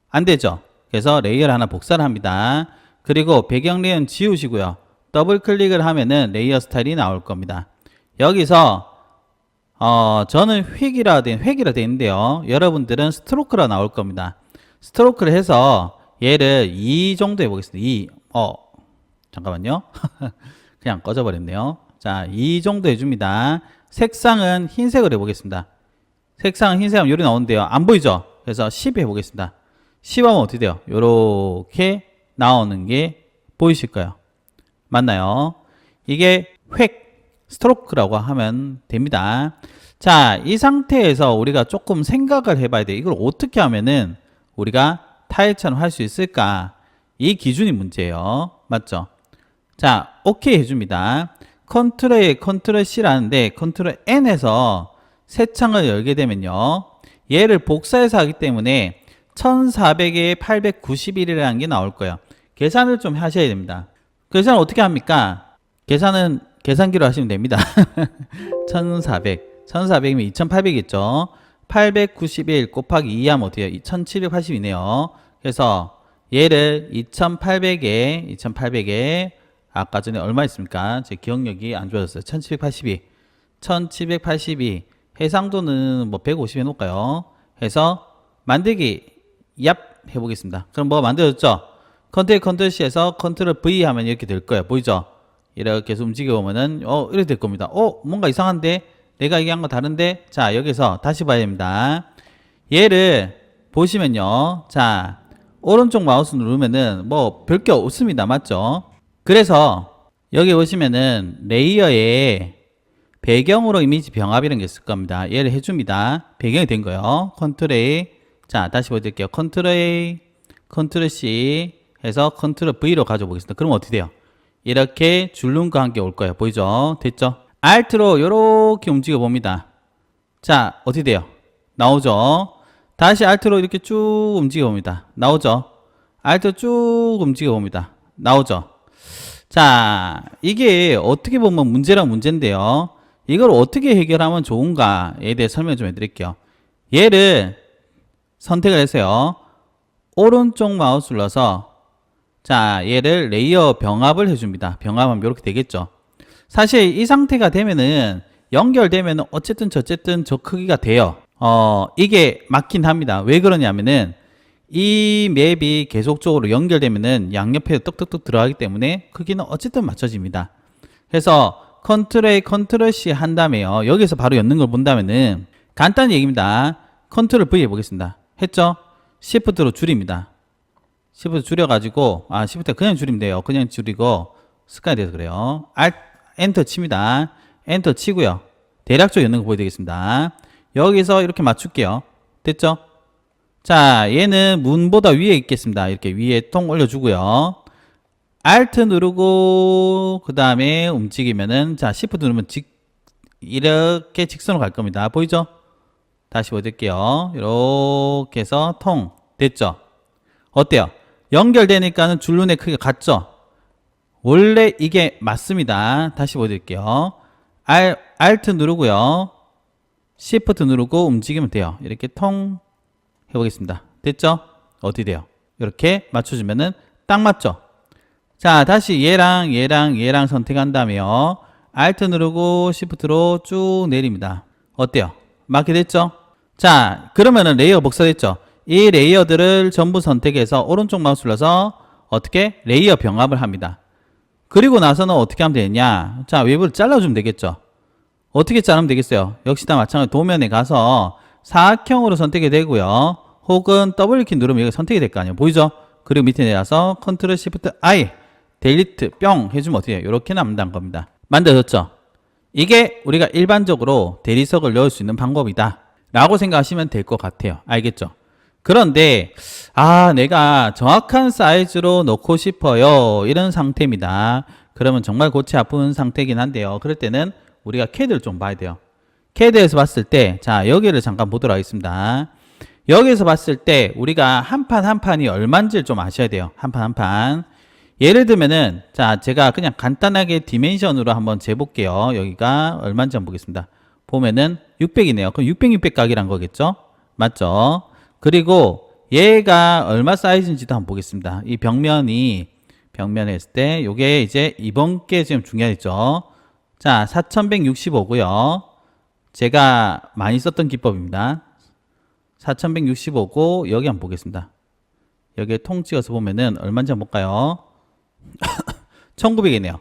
안 되죠. 그래서 레이어를 하나 복사를 합니다. 그리고 배경 레이어는 지우시고요. 더블 클릭을 하면은 레이어 스타일이 나올 겁니다. 여기서 저는 획이라 되어 있는데요. 여러분들은 스트로크라 나올 겁니다. 스트로크를 해서 얘를 2 정도 해보겠습니다. 2. 잠깐만요. 그냥 꺼져버렸네요. 자, 2 정도 해줍니다. 색상은 흰색으로 해보겠습니다. 색상은 흰색하면 요리 나오는데요. 안 보이죠? 그래서 10 해보겠습니다. 10 하면 어떻게 돼요? 요렇게 나오는 게 보이실까요? 맞나요? 이게 획, 스트로크라고 하면 됩니다. 자, 이 상태에서 우리가 조금 생각을 해봐야 돼요. 이걸 어떻게 하면은 우리가 타일처럼 할 수 있을까? 이 기준이 문제예요. 맞죠? 자, 오케이 해줍니다. 컨트롤 A, 컨트롤 C라는데 컨트롤 N에서 새 창을 열게 되면요. 얘를 복사해서 하기 때문에 1400에 891이라는 게 나올 거예요. 계산을 좀 하셔야 됩니다. 계산을 어떻게 합니까? 계산은 계산기로 하시면 됩니다. 1400이면 2800이겠죠. 891 곱하기 2 하면 어떻게 해요? 1780이네요. 그래서 얘를 2800에 아까 전에 얼마 있습니까? 제 기억력이 안 좋아졌어요. 1782 해상도는 뭐 150 해놓을까요? 해서 만들기 얍 해보겠습니다. 그럼 뭐가 만들어졌죠? 컨트롤 C에서 컨트롤 V 하면 이렇게 될 거예요. 보이죠? 이렇게 해서 움직여보면은 이렇게 될 겁니다. 뭔가 이상한데? 내가 얘기한 거 다른데? 자, 여기서 다시 봐야 됩니다. 얘를 보시면요. 자, 오른쪽 마우스 누르면은 뭐 별 게 없습니다. 맞죠? 그래서 여기 보시면은 레이어에 배경으로 이미지 병합이라는 게 있을 겁니다. 얘를 해줍니다. 배경이 된 거예요. 컨트롤 A. 자, 다시 보여드릴게요. 컨트롤 A, 컨트롤 C 해서 컨트롤 V로 가져보겠습니다. 그럼 어떻게 돼요? 이렇게 줄눈과 함께 올 거예요. 보이죠? 됐죠? Alt로 이렇게 움직여 봅니다. 자, 어떻게 돼요? 나오죠? 다시 Alt로 이렇게 쭉 움직여 봅니다. 나오죠? Alt로 쭉 움직여 봅니다. 나오죠? 자, 이게 어떻게 보면 문제란 문제인데요. 이걸 어떻게 해결하면 좋은가에 대해 설명 좀 해드릴게요. 얘를 선택을 해서요. 오른쪽 마우스 눌러서 자, 얘를 레이어 병합을 해줍니다. 병합하면 이렇게 되겠죠. 사실 이 상태가 되면은 연결되면은 어쨌든 저쨌든 저 크기가 돼요. 이게 맞긴 합니다. 왜 그러냐면은 이 맵이 계속적으로 연결되면은 양옆에 똑똑똑 들어가기 때문에 크기는 어쨌든 맞춰집니다. 그래서 컨트롤 A, 컨트롤 C 한 다음에요. 여기서 바로 엮는 걸 본다면은 간단한 얘기입니다. 컨트롤 V 해보겠습니다. 했죠? 시프트로 줄입니다. 시프트 줄여가지고 시프트 그냥 줄이면 돼요. 그냥 줄이고 습관이 돼서 그래요. Alt 엔터 칩니다. 엔터 치고요. 대략적으로 엮는 거 보여드리겠습니다. 여기서 이렇게 맞출게요. 됐죠? 자, 얘는 문보다 위에 있겠습니다. 이렇게 위에 통 올려주고요. Alt 누르고 그 다음에 움직이면은 자, Shift 누르면 이렇게 직선으로 갈 겁니다. 보이죠? 다시 보여드릴게요. 이렇게 해서 통 됐죠? 어때요? 연결되니까는 줄눈의 크기가 같죠? 원래 이게 맞습니다. 다시 보여드릴게요. Alt 누르고요. Shift 누르고 움직이면 돼요. 이렇게 통 해보겠습니다. 됐죠? 어떻게 돼요? 이렇게 맞춰주면은 딱 맞죠? 자, 다시 얘랑 선택한 다음에요. Alt 누르고 Shift로 쭉 내립니다. 어때요? 맞게 됐죠? 자, 그러면은 레이어 복사됐죠? 이 레이어들을 전부 선택해서 오른쪽 마우스 눌러서 어떻게? 레이어 병합을 합니다. 그리고 나서는 어떻게 하면 되냐? 자, 외부를 잘라주면 되겠죠? 어떻게 자르면 되겠어요? 역시 다 마찬가지로 도면에 가서 사각형으로 선택이 되고요. 혹은 W키 누르면 여기 선택이 될 거 아니에요. 보이죠? 그리고 밑에 내려서 컨트롤 시프트 I 델리트 뿅 해주면 어떻게 해요? 이렇게 남는 겁니다. 만들어졌죠? 이게 우리가 일반적으로 대리석을 넣을 수 있는 방법이다 라고 생각하시면 될 것 같아요. 알겠죠? 그런데 내가 정확한 사이즈로 넣고 싶어요 이런 상태입니다. 그러면 정말 골치 아픈 상태이긴 한데요. 그럴 때는 우리가 CAD를 좀 봐야 돼요. CAD에서 봤을 때 자, 여기를 잠깐 보도록 하겠습니다. 여기서 봤을 때 우리가 한 판 한 판이 얼마인지를 좀 아셔야 돼요. 한 판 한 판. 예를 들면은 자, 제가 그냥 간단하게 디멘션으로 한번 재볼게요. 여기가 얼마인지 한번 보겠습니다. 보면은 600이네요. 그럼 600 각이란 거겠죠? 맞죠? 그리고 얘가 얼마 사이즈인지도 한번 보겠습니다. 이 벽면에 했을 때 요게 이제 이번 게 지금 중요하죠. 자, 4165고요. 제가 많이 썼던 기법입니다. 4165고 여기 한번 보겠습니다. 여기에 통 찍어서 보면은 얼마인지 한번 볼까요? 1900이네요.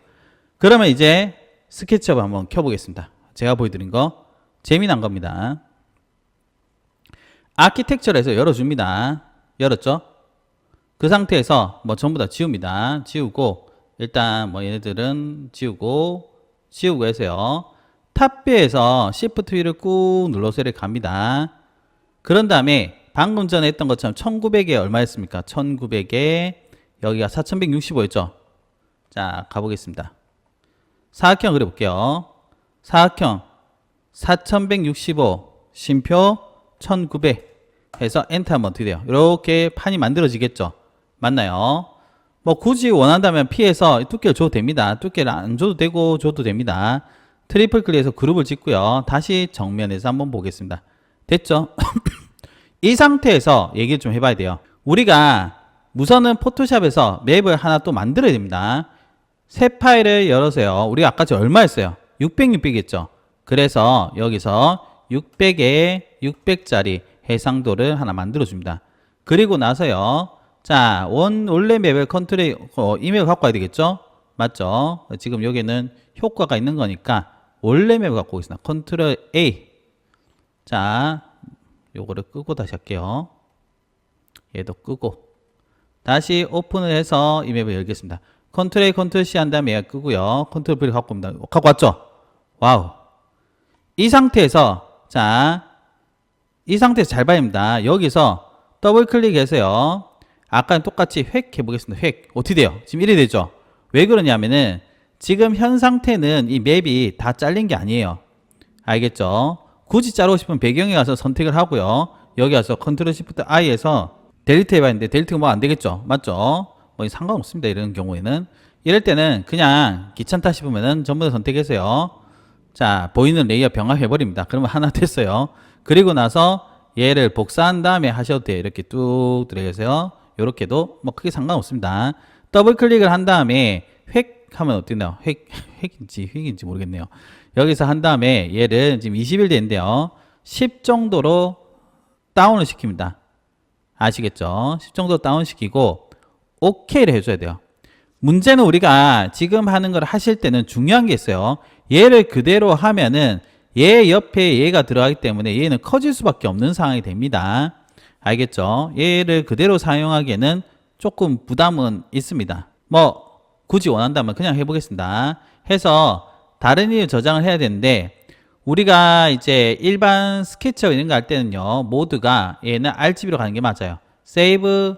그러면 이제 스케치업 한번 켜보겠습니다. 제가 보여드린 거 재미난 겁니다. 아키텍처에서 열어줍니다. 열었죠? 그 상태에서 뭐 전부 다 지웁니다. 지우고 일단 뭐 얘네들은 지우고 해서요. 탑뷰에서 Shift V를 꾹 눌러서 이렇게 갑니다. 그런 다음에 방금 전에 했던 것처럼 1900에 얼마였습니까? 1900에 여기가 4165였죠? 자, 가보겠습니다. 사각형 그려볼게요. 사각형 4165 쉼표 1900 해서 엔터 하면 어떻게 돼요? 이렇게 판이 만들어지겠죠? 맞나요? 뭐 굳이 원한다면 피해서 두께를 줘도 됩니다. 두께를 안 줘도 되고 줘도 됩니다. 트리플 클릭해서 그룹을 짓고요. 다시 정면에서 한번 보겠습니다. 됐죠? 이 상태에서 얘기를 좀 해봐야 돼요. 우리가 우선은 포토샵에서 맵을 하나 또 만들어야 됩니다. 새 파일을 열어서요. 우리가 아까 얼마 했어요? 600 했죠? 그래서 여기서 600에 600짜리 해상도를 하나 만들어줍니다. 그리고 나서요. 자, 원래 맵을 컨트롤, 이메일 갖고 와야 되겠죠? 맞죠? 지금 여기는 효과가 있는 거니까 원래 맵을 갖고 오겠습니다. 컨트롤 A. 자, 요거를 끄고 다시 할게요. 얘도 끄고 다시 오픈을 해서 이 맵을 열겠습니다. 컨트롤 A, 컨트롤 C 한 다음에 얘가 끄고요. 컨트롤 V를 갖고 옵니다. 갖고 왔죠? 와우. 이 상태에서 자, 이 상태에서 잘 봐야 됩니다. 여기서 더블 클릭해서요. 아까는 똑같이 획 해보겠습니다. 획. 어떻게 돼요? 지금 이래 되죠? 왜 그러냐면은 지금 현 상태는 이 맵이 다 잘린 게 아니에요. 알겠죠? 굳이 자르고 싶으면 배경에 가서 선택을 하고요. 여기 와서 컨트롤 시프트 I에서 델리트 해봐야 하는데 델리트가 뭐 안 되겠죠? 맞죠? 뭐 상관없습니다. 이런 경우에는. 이럴 때는 그냥 귀찮다 싶으면은 전부 다 선택해서요. 자, 보이는 레이어 병합해버립니다. 그러면 하나 됐어요. 그리고 나서 얘를 복사한 다음에 하셔도 돼요. 이렇게 뚝 들어가세요. 요렇게도 뭐 크게 상관없습니다. 더블 클릭을 한 다음에 획 하면 어떻게 나요? 획인지 모르겠네요. 여기서 한 다음에 얘를 지금 20일 됐는데요. 10 정도로 다운을 시킵니다. 아시겠죠? 10 정도 다운 시키고 OK를 해줘야 돼요. 문제는 우리가 지금 하는 걸 하실 때는 중요한 게 있어요. 얘를 그대로 하면은 얘 옆에 얘가 들어가기 때문에 얘는 커질 수밖에 없는 상황이 됩니다. 알겠죠? 얘를 그대로 사용하기에는 조금 부담은 있습니다. 뭐 굳이 원한다면 그냥 해보겠습니다. 해서 다른 일을 저장을 해야 되는데 우리가 이제 일반 스케치업 이런 거 할 때는요, 모드가 얘는 RGB로 가는 게 맞아요. 세이브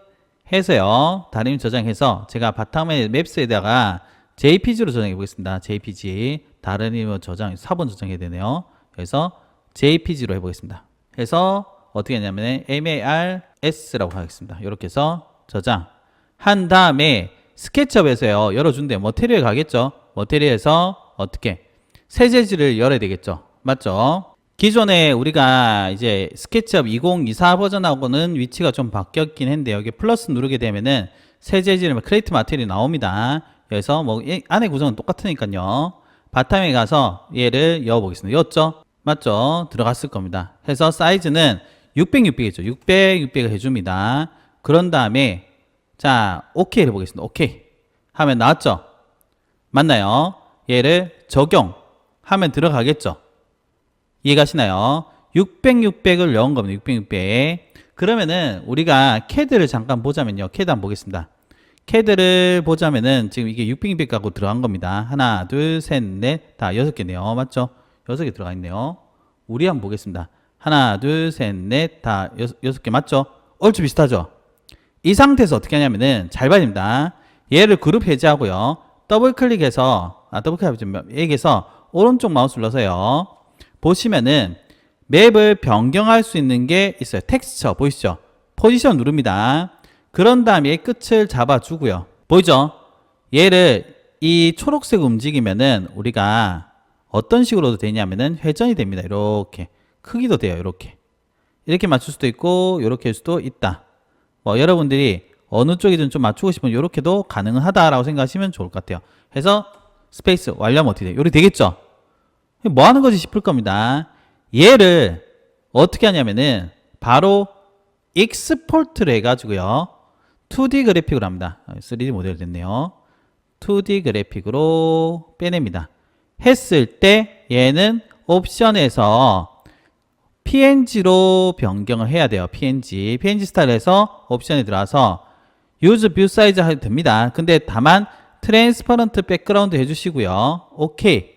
해서요, 다른 일 저장해서 제가 바탕에 맵스에다가 JPG로 저장해 보겠습니다. JPG. 다른 일 저장, 4번 저장해야 되네요. 그래서 JPG로 해보겠습니다. 해서 어떻게 하냐면 MARS라고 하겠습니다. 이렇게 해서 저장 한 다음에 스케치업에서요, 열어준대요. 머티리얼 가겠죠. 머티리얼에서 어떻게 새 재질을 열어야 되겠죠. 맞죠? 기존에 우리가 이제 스케치업 2024 버전하고는 위치가 좀 바뀌었긴 했는데 여기 플러스 누르게 되면은 새 재질 크리에이트 마테리얼이 나옵니다. 그래서 뭐 안에 구성은 똑같으니까요. 바탕에 가서 얘를 열어보겠습니다. 열었죠? 맞죠? 들어갔을 겁니다. 해서 사이즈는 600, 600이죠. 600, 600을 해줍니다. 그런 다음에 자, 오케이 해보겠습니다. 오케이 하면 나왔죠? 맞나요? 얘를 적용하면 들어가겠죠? 이해가시나요? 600, 600을 넣은 겁니다. 600, 600. 그러면은 우리가 CAD를 잠깐 보자면요. CAD 한번 보겠습니다. CAD를 보자면은 지금 이게 600, 600 갖고 들어간 겁니다. 하나, 둘, 셋, 넷, 다 6개네요. 맞죠? 6개 들어가 있네요. 우리 한번 보겠습니다. 하나, 둘, 셋, 넷, 다 6개 맞죠? 얼추 비슷하죠? 이 상태에서 어떻게 하냐면은 잘 봐야 됩니다. 얘를 그룹 해제하고요. 더블 클릭해서 더블 클릭하면 여기에서 오른쪽 마우스 눌러서요. 보시면은 맵을 변경할 수 있는 게 있어요. 텍스처 보이시죠? 포지션 누릅니다. 그런 다음에 끝을 잡아주고요. 보이죠? 얘를 이 초록색 움직이면은 우리가 어떤 식으로도 되냐면은 회전이 됩니다. 이렇게 크기도 돼요. 이렇게 맞출 수도 있고 이렇게 할 수도 있다. 뭐 여러분들이 어느 쪽이든 좀 맞추고 싶으면 이렇게도 가능하다라고 생각하시면 좋을 것 같아요. 해서 스페이스 완료하면 어떻게 돼요? 이렇게 되겠죠? 뭐 하는 거지 싶을 겁니다. 얘를 어떻게 하냐면은 바로 익스포트를 해가지고요. 2D 그래픽으로 합니다. 3D 모델 됐네요. 2D 그래픽으로 빼냅니다. 했을 때 얘는 옵션에서 PNG로 변경을 해야 돼요. PNG 스타일에서 옵션에 들어와서 Use View Size 해도 됩니다. 근데 다만 트랜스퍼런트 백그라운드 해주시고요. 오케이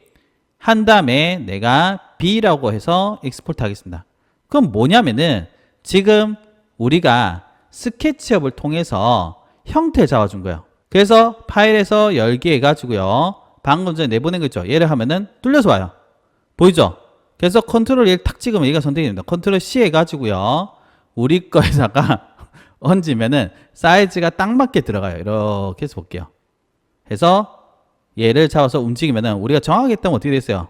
한 다음에 내가 B라고 해서 익스포트 하겠습니다. 그럼 뭐냐면은 지금 우리가 스케치업을 통해서 형태 잡아준 거예요. 그래서 파일에서 열기 해가지고요. 방금 전에 내보낸 거 있죠. 얘를 하면은 뚫려서 와요. 보이죠? 그래서 컨트롤 얘를 탁 찍으면 얘가 선택이 됩니다. 컨트롤 C 해가지고요. 우리 거에다가 얹으면은 사이즈가 딱 맞게 들어가요. 이렇게 해서 볼게요. 해서 얘를 잡아서 움직이면은 우리가 정하게 했다면 어떻게 됐어요?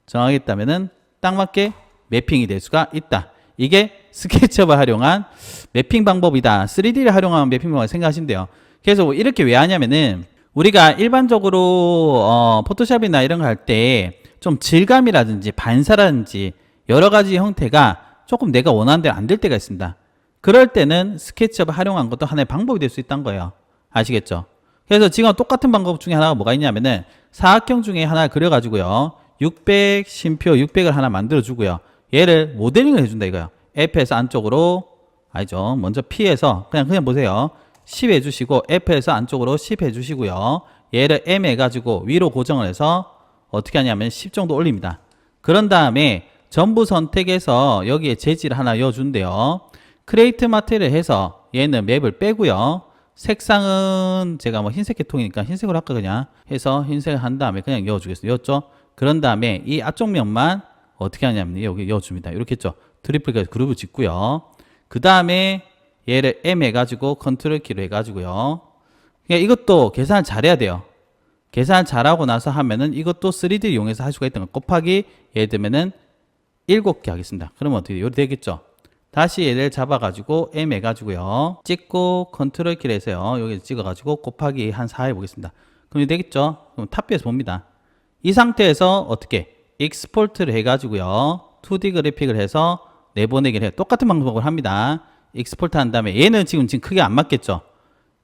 정하게 했다면은 딱 맞게 매핑이 될 수가 있다. 이게 스케치업을 활용한 매핑 방법이다. 3D를 활용한 매핑 방법 생각하시면 돼요. 그래서 이렇게 왜 하냐면은 우리가 일반적으로 포토샵이나 이런 거 할 때 좀 질감이라든지 반사라든지 여러 가지 형태가 조금 내가 원하는 대로 안 될 때가 있습니다. 그럴 때는 스케치업을 활용한 것도 하나의 방법이 될 수 있다는 거예요. 아시겠죠? 그래서 지금 똑같은 방법 중에 하나가 뭐가 있냐면은 사각형 중에 하나 그려가지고요. 600 쉼표 600을 하나 만들어주고요. 얘를 모델링을 해준다 이거예요. F에서 안쪽으로 아니죠. 먼저 P에서 그냥 보세요. 10 해주시고 F에서 안쪽으로 10 해주시고요. 얘를 M 해가지고 위로 고정을 해서 어떻게 하냐면 10 정도 올립니다. 그런 다음에 전부 선택해서 여기에 재질을 하나 넣어준대요. 크리에이트 마테리얼 해서 얘는 맵을 빼고요. 색상은 제가 뭐 흰색 계통이니까 흰색으로 할까 그냥 해서 흰색을 한 다음에 그냥 넣어주겠어요. 넣었죠? 그런 다음에 이 앞쪽 면만 어떻게 하냐면 여기 넣어줍니다. 이렇게 했죠. 트리플 그룹을 짓고요. 그 다음에 얘를 M 해가지고 컨트롤 키로 해가지고요. 그러니까 이것도 계산을 잘해야 돼요. 계산을 잘하고 나서 하면은 이것도 3D 이용해서 할 수가 있던 거 곱하기 예를 들면은 7개 하겠습니다. 그러면 어떻게 돼요? 이렇게 되겠죠? 다시 얘를 잡아가지고 M 해가지고요. 찍고 컨트롤 키를 해서요. 여기 찍어가지고 곱하기 한 4 해보겠습니다. 그럼 이렇게 되겠죠? 그럼 탑뷰에서 봅니다. 이 상태에서 어떻게? 익스포트를 해가지고요. 2D 그래픽을 해서 내보내기를 해요. 똑같은 방법을 합니다. 익스포트 한 다음에 얘는 지금 크게 안 맞겠죠?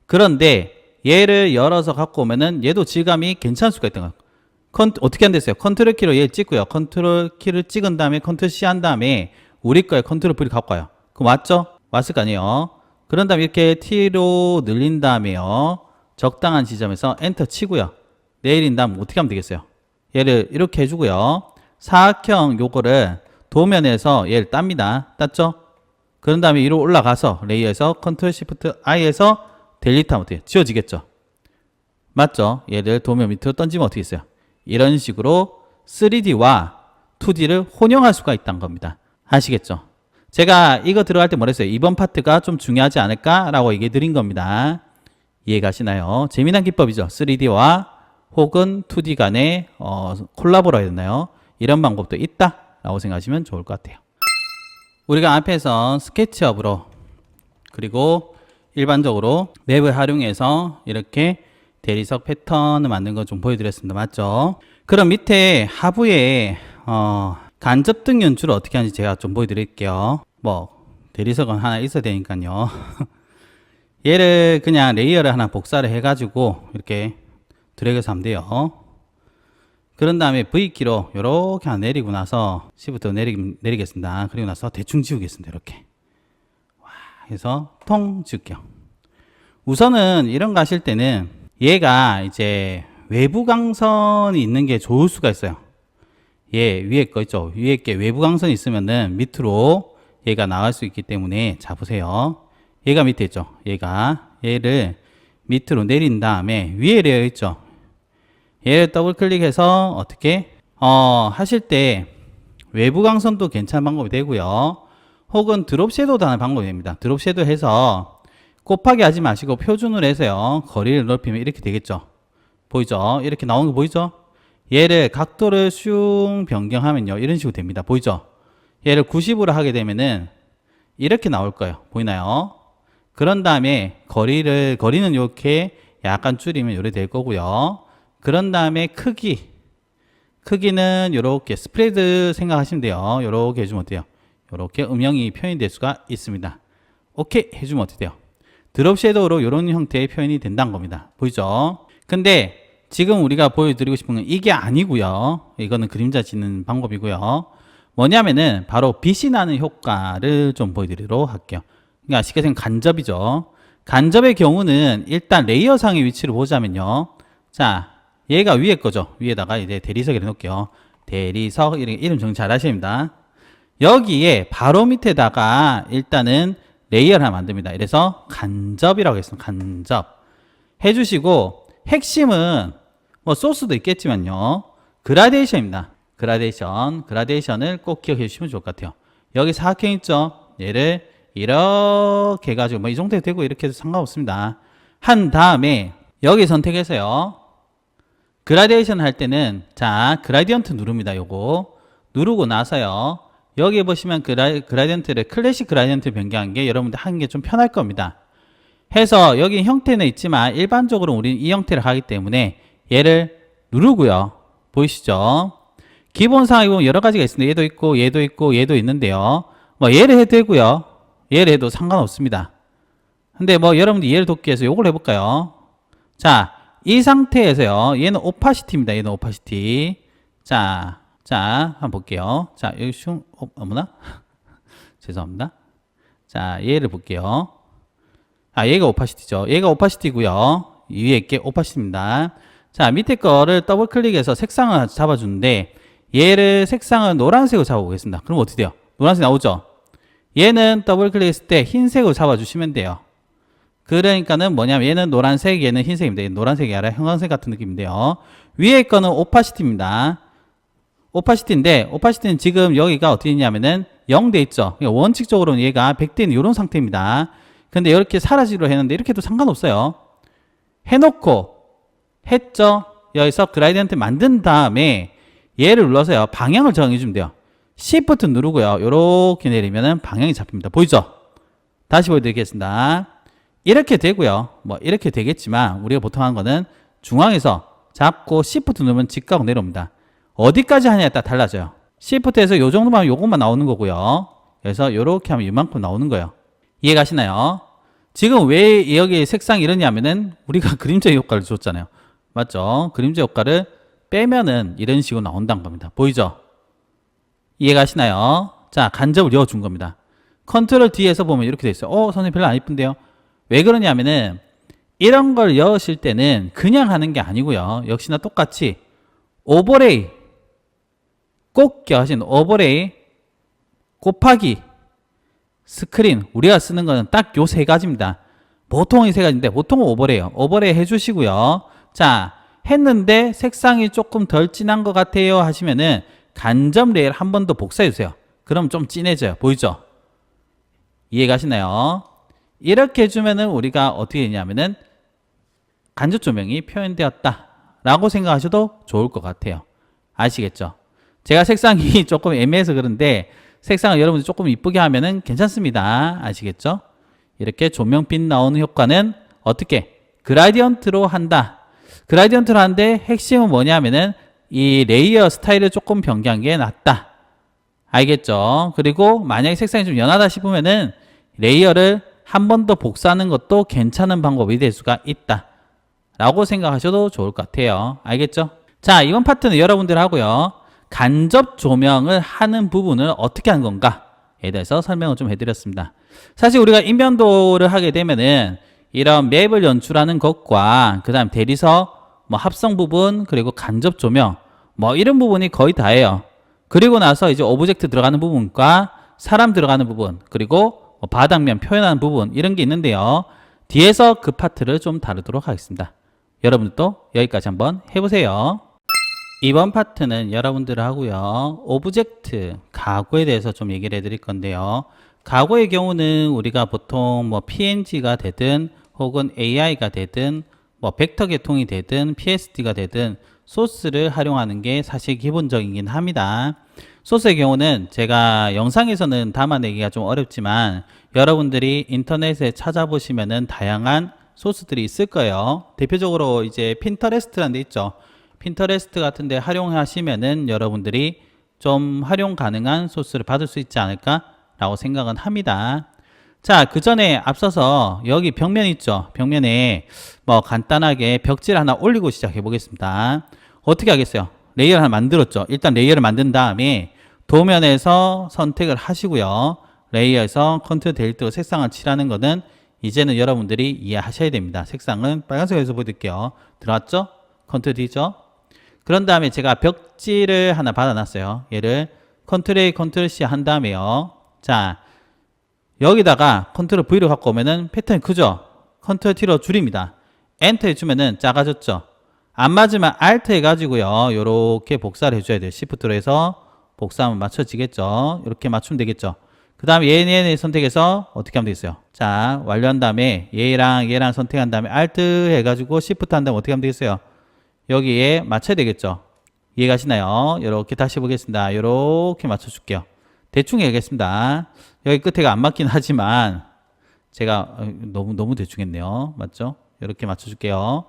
그런데 얘를 열어서 갖고 오면은 얘도 질감이 괜찮을 수가 있던 거예요. 어떻게 한댔어요? 컨트롤 키로 얘 찍고요. 컨트롤 키를 찍은 다음에 컨트롤 C 한 다음에 우리 거에 컨트롤 V를 갖고 와요. 그거 맞죠? 맞을 거 아니에요. 그런 다음에 이렇게 T로 늘린 다음에요. 적당한 지점에서 엔터 치고요. 내린 다음 어떻게 하면 되겠어요? 얘를 이렇게 해주고요. 사각형 요거를 도면에서 얘를 땁니다. 땄죠? 그런 다음에 위로 올라가서 레이어에서 컨트롤 시프트 I에서 델리트 하면 어떻게 지워지겠죠? 맞죠? 얘를 도면 밑으로 던지면 어떻게 있어요? 이런 식으로 3D와 2D를 혼용할 수가 있다는 겁니다. 아시겠죠? 제가 이거 들어갈 때 뭐랬어요? 이번 파트가 좀 중요하지 않을까라고 얘기해 드린 겁니다. 이해가시나요? 재미난 기법이죠. 3D와 혹은 2D 간의 콜라보라 해야 되나요? 이런 방법도 있다라고 생각하시면 좋을 것 같아요. 우리가 앞에서 스케치업으로 그리고 일반적으로 맵을 활용해서 이렇게 대리석 패턴을 만든 거 좀 보여드렸습니다. 맞죠? 그럼 밑에 하부에 간접등 연출을 어떻게 하는지 제가 좀 보여드릴게요. 뭐 대리석은 하나 있어야 되니까요. 얘를 그냥 레이어를 하나 복사를 해가지고 이렇게 드래그해서 하면 돼요. 그런 다음에 V키로 이렇게 하나 내리고 나서 C부터 내리겠습니다. 그리고 나서 대충 지우겠습니다. 이렇게 해서 통 지울게요. 우선은 이런 거 하실 때는 얘가 이제 외부 강선이 있는 게 좋을 수가 있어요. 얘 위에 거 있죠. 위에 게 외부 강선이 있으면은 밑으로 얘가 나갈 수 있기 때문에 자 보세요. 얘가 밑에 있죠. 얘를 밑으로 내린 다음에 위에 레이어 있죠. 얘를 더블 클릭해서 어떻게 하실 때 외부 강선도 괜찮은 방법이 되고요. 혹은 드롭 섀도우도 하는 방법이 됩니다. 드롭 섀도우 해서 곱하기 하지 마시고 표준으로 해서요. 거리를 넓히면 이렇게 되겠죠. 보이죠? 이렇게 나오는 거 보이죠? 얘를 각도를 슝 변경하면요. 이런 식으로 됩니다. 보이죠? 얘를 90으로 하게 되면은 이렇게 나올 거예요. 보이나요? 그런 다음에 거리는 이렇게 약간 줄이면 이렇게 될 거고요. 그런 다음에 크기는 이렇게 스프레드 생각하시면 돼요. 이렇게 해주면 어때요? 이렇게 음영이 표현이 될 수가 있습니다. 오케이 해주면 어떻게 돼요? 드롭 섀도우로 이런 형태의 표현이 된다는 겁니다. 보이죠? 근데 지금 우리가 보여드리고 싶은 건 이게 아니고요. 이거는 그림자 짓는 방법이고요. 뭐냐면은 바로 빛이 나는 효과를 좀 보여드리도록 할게요. 그러니까 쉽게 생각 간접이죠. 간접의 경우는 일단 레이어상의 위치를 보자면요. 자, 얘가 위에 거죠. 위에다가 이제 대리석을 해놓을게요. 대리석 이름 정리 잘 하셔야 됩니다. 여기에 바로 밑에다가 일단은 레이어를 하나 만듭니다. 이래서 간접이라고 했습니다. 간접 해주시고 핵심은 뭐 소스도 있겠지만요. 그라데이션입니다. 그라데이션을 꼭 기억해 주시면 좋을 것 같아요. 여기 사각형 있죠? 얘를 이렇게 해가지고 뭐 이 정도 되고 이렇게 해도 상관없습니다. 한 다음에 여기 선택해서요. 그라데이션 할 때는 자 그라디언트 누릅니다. 요거 누르고 나서요. 여기 보시면 그라디언트를 클래식 그라디언트 변경한 게 여러분들 하는 게 좀 편할 겁니다. 해서 여기 형태는 있지만 일반적으로 우리는 이 형태를 하기 때문에 얘를 누르고요. 보이시죠? 기본상에 보면 여러 가지가 있습니다. 얘도 있고 얘도 있고 얘도 있는데요. 뭐 얘를 해도 되고요. 얘를 해도 상관없습니다. 근데 뭐 여러분들 이해를 돕기 위해서 요걸 해볼까요? 자, 이 상태에서요. 얘는 오파시티입니다. 얘는 오파시티. 자, 한번 볼게요. 자, 여기 어머나. 죄송합니다. 자, 얘를 볼게요. 얘가 오파시티죠. 얘가 오파시티고요. 위에 게 오파시티입니다. 자, 밑에 거를 더블 클릭해서 색상을 잡아주는데 얘를 색상을 노란색으로 잡아보겠습니다. 그럼 어떻게 돼요? 노란색 나오죠? 얘는 더블 클릭했을 때 흰색으로 잡아주시면 돼요. 그러니까는 뭐냐면 얘는 노란색, 얘는 흰색입니다. 얘는 노란색이 아니라 형광색 같은 느낌인데요. 위에 거는 오파시티입니다. 오파시티인데 오파시티는 지금 여기가 어떻게 있냐면은 0 돼 있죠. 그러니까 원칙적으로는 얘가 100대 있는 이런 상태입니다. 근데 이렇게 사라지로 했는데 이렇게 해도 상관없어요. 해놓고 했죠. 여기서 그라디언트 만든 다음에 얘를 눌러서요. 방향을 정해주면 돼요. Shift 누르고요. 이렇게 내리면은 방향이 잡힙니다. 보이죠? 다시 보여드리겠습니다. 이렇게 되고요. 뭐 이렇게 되겠지만 우리가 보통 하는 거는 중앙에서 잡고 Shift 누르면 직각 내려옵니다. 어디까지 하냐에 따라 달라져요. Shift에서 요 정도만 하면 요것만 나오는 거고요. 그래서 요렇게 하면 이만큼 나오는 거예요. 이해가시나요? 지금 왜 여기 색상이 이러냐면은 우리가 그림자 효과를 줬잖아요. 맞죠? 그림자 효과를 빼면은 이런 식으로 나온다는 겁니다. 보이죠? 이해가시나요? 자, 간접을 넣어준 겁니다. 컨트롤 D에서 보면 이렇게 돼 있어요. 선생님 별로 안 이쁜데요? 왜 그러냐면은 이런 걸 넣으실 때는 그냥 하는 게 아니고요. 역시나 똑같이 오버레이 꼭 기억하시는 오버레이 곱하기 스크린 우리가 쓰는 거는 딱 요 세 가지입니다. 보통이 세 가지인데 보통은 오버레이요. 오버레이 해주시고요. 자, 했는데 색상이 조금 덜 진한 것 같아요 하시면은 간접 레이를 한 번 더 복사해 주세요. 그럼 좀 진해져요. 보이죠? 이해가시나요? 이렇게 해주면은 우리가 어떻게 되냐면은 간접 조명이 표현되었다 라고 생각하셔도 좋을 것 같아요. 아시겠죠? 제가 색상이 조금 애매해서 그런데 색상을 여러분들 조금 이쁘게 하면은 괜찮습니다. 아시겠죠? 이렇게 조명빛 나오는 효과는 어떻게? 그라디언트로 한다. 그라디언트로 하는데 핵심은 뭐냐면은 이 레이어 스타일을 조금 변경한 게 낫다. 알겠죠? 그리고 만약에 색상이 좀 연하다 싶으면은 레이어를 한 번 더 복사하는 것도 괜찮은 방법이 될 수가 있다 라고 생각하셔도 좋을 것 같아요. 알겠죠? 자, 이번 파트는 여러분들 하고요. 간접 조명을 하는 부분을 어떻게 하는 건가에 대해서 설명을 좀 해드렸습니다. 사실 우리가 인면도를 하게 되면은 이런 맵을 연출하는 것과 그 다음 대리석, 뭐 합성 부분, 그리고 간접 조명, 뭐 이런 부분이 거의 다예요. 그리고 나서 이제 오브젝트 들어가는 부분과 사람 들어가는 부분, 그리고 바닥면 표현하는 부분 이런 게 있는데요. 뒤에서 그 파트를 좀 다루도록 하겠습니다. 여러분들도 여기까지 한번 해보세요. 이번 파트는 여러분들 하고요. 오브젝트, 가구에 대해서 좀 얘기를 해드릴 건데요. 가구의 경우는 우리가 보통 뭐 PNG가 되든 혹은 AI가 되든 뭐 벡터 계통이 되든 PSD가 되든 소스를 활용하는 게 사실 기본적이긴 합니다. 소스의 경우는 제가 영상에서는 담아내기가 좀 어렵지만 여러분들이 인터넷에 찾아보시면은 다양한 소스들이 있을 거예요. 대표적으로 이제 핀터레스트라는 데 있죠. 핀터레스트 같은 데 활용하시면은 여러분들이 좀 활용 가능한 소스를 받을 수 있지 않을까 라고 생각은 합니다. 자, 그 전에 앞서서 여기 벽면 있죠. 벽면에 뭐 간단하게 벽지를 하나 올리고 시작해 보겠습니다. 어떻게 하겠어요? 레이어를 하나 만들었죠. 일단 레이어를 만든 다음에 도면에서 선택을 하시고요. 레이어에서 컨트롤 델트로 색상을 칠하는 거는 이제는 여러분들이 이해하셔야 됩니다. 색상은 빨간색에서 보여드릴게요. 들어왔죠? 컨트롤 D죠? 그런 다음에 제가 벽지를 하나 받아놨어요. 얘를 컨트롤 A, 컨트롤 C 한 다음에요. 자, 여기다가 컨트롤 V로 갖고 오면은 패턴이 크죠? 컨트롤 T로 줄입니다. 엔터 해주면은 작아졌죠? 안 맞으면 Alt 해가지고요. 요렇게 복사를 해줘야 돼요. Shift로 해서 복사하면 맞춰지겠죠? 이렇게 맞추면 되겠죠? 그 다음에 얘네 선택해서 어떻게 하면 되겠어요? 자, 완료한 다음에 얘랑 선택한 다음에 Alt 해가지고 Shift 한 다음에 어떻게 하면 되겠어요? 여기에 맞춰야 되겠죠? 이해가시나요? 이렇게 다시 보겠습니다. 이렇게 맞춰줄게요. 대충 해야겠습니다. 여기 끝에가 안 맞긴 하지만 제가 너무 대충 했네요. 맞죠? 이렇게 맞춰줄게요.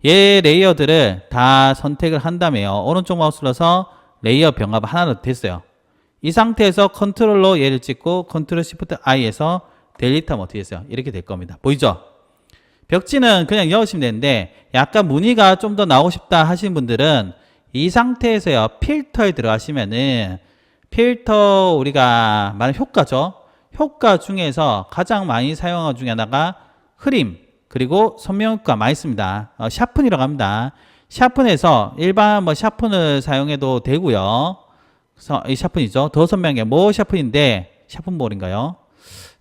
얘 레이어들을 다 선택을 한 다음에요. 오른쪽 마우스 눌러서 레이어 병합 하나로 됐어요. 이 상태에서 컨트롤로 얘를 찍고 컨트롤 시프트 I에서 델리트하면 어떻게 됐어요? 이렇게 될 겁니다. 보이죠? 벽지는 그냥 넣으시면 되는데 약간 무늬가 좀 더 나오고 싶다 하시는 분들은 이 상태에서요 필터에 들어가시면은 필터 우리가 말하는 효과죠. 효과 중에서 가장 많이 사용하는 것 중에 하나가 흐림 그리고 선명효과 많이 씁니다. 샤픈이라고 합니다. 샤픈에서 일반 뭐 샤픈을 사용해도 되고요. 그래서 이 샤픈이죠. 더 선명하게 뭐 샤픈인데 샤픈볼인가요?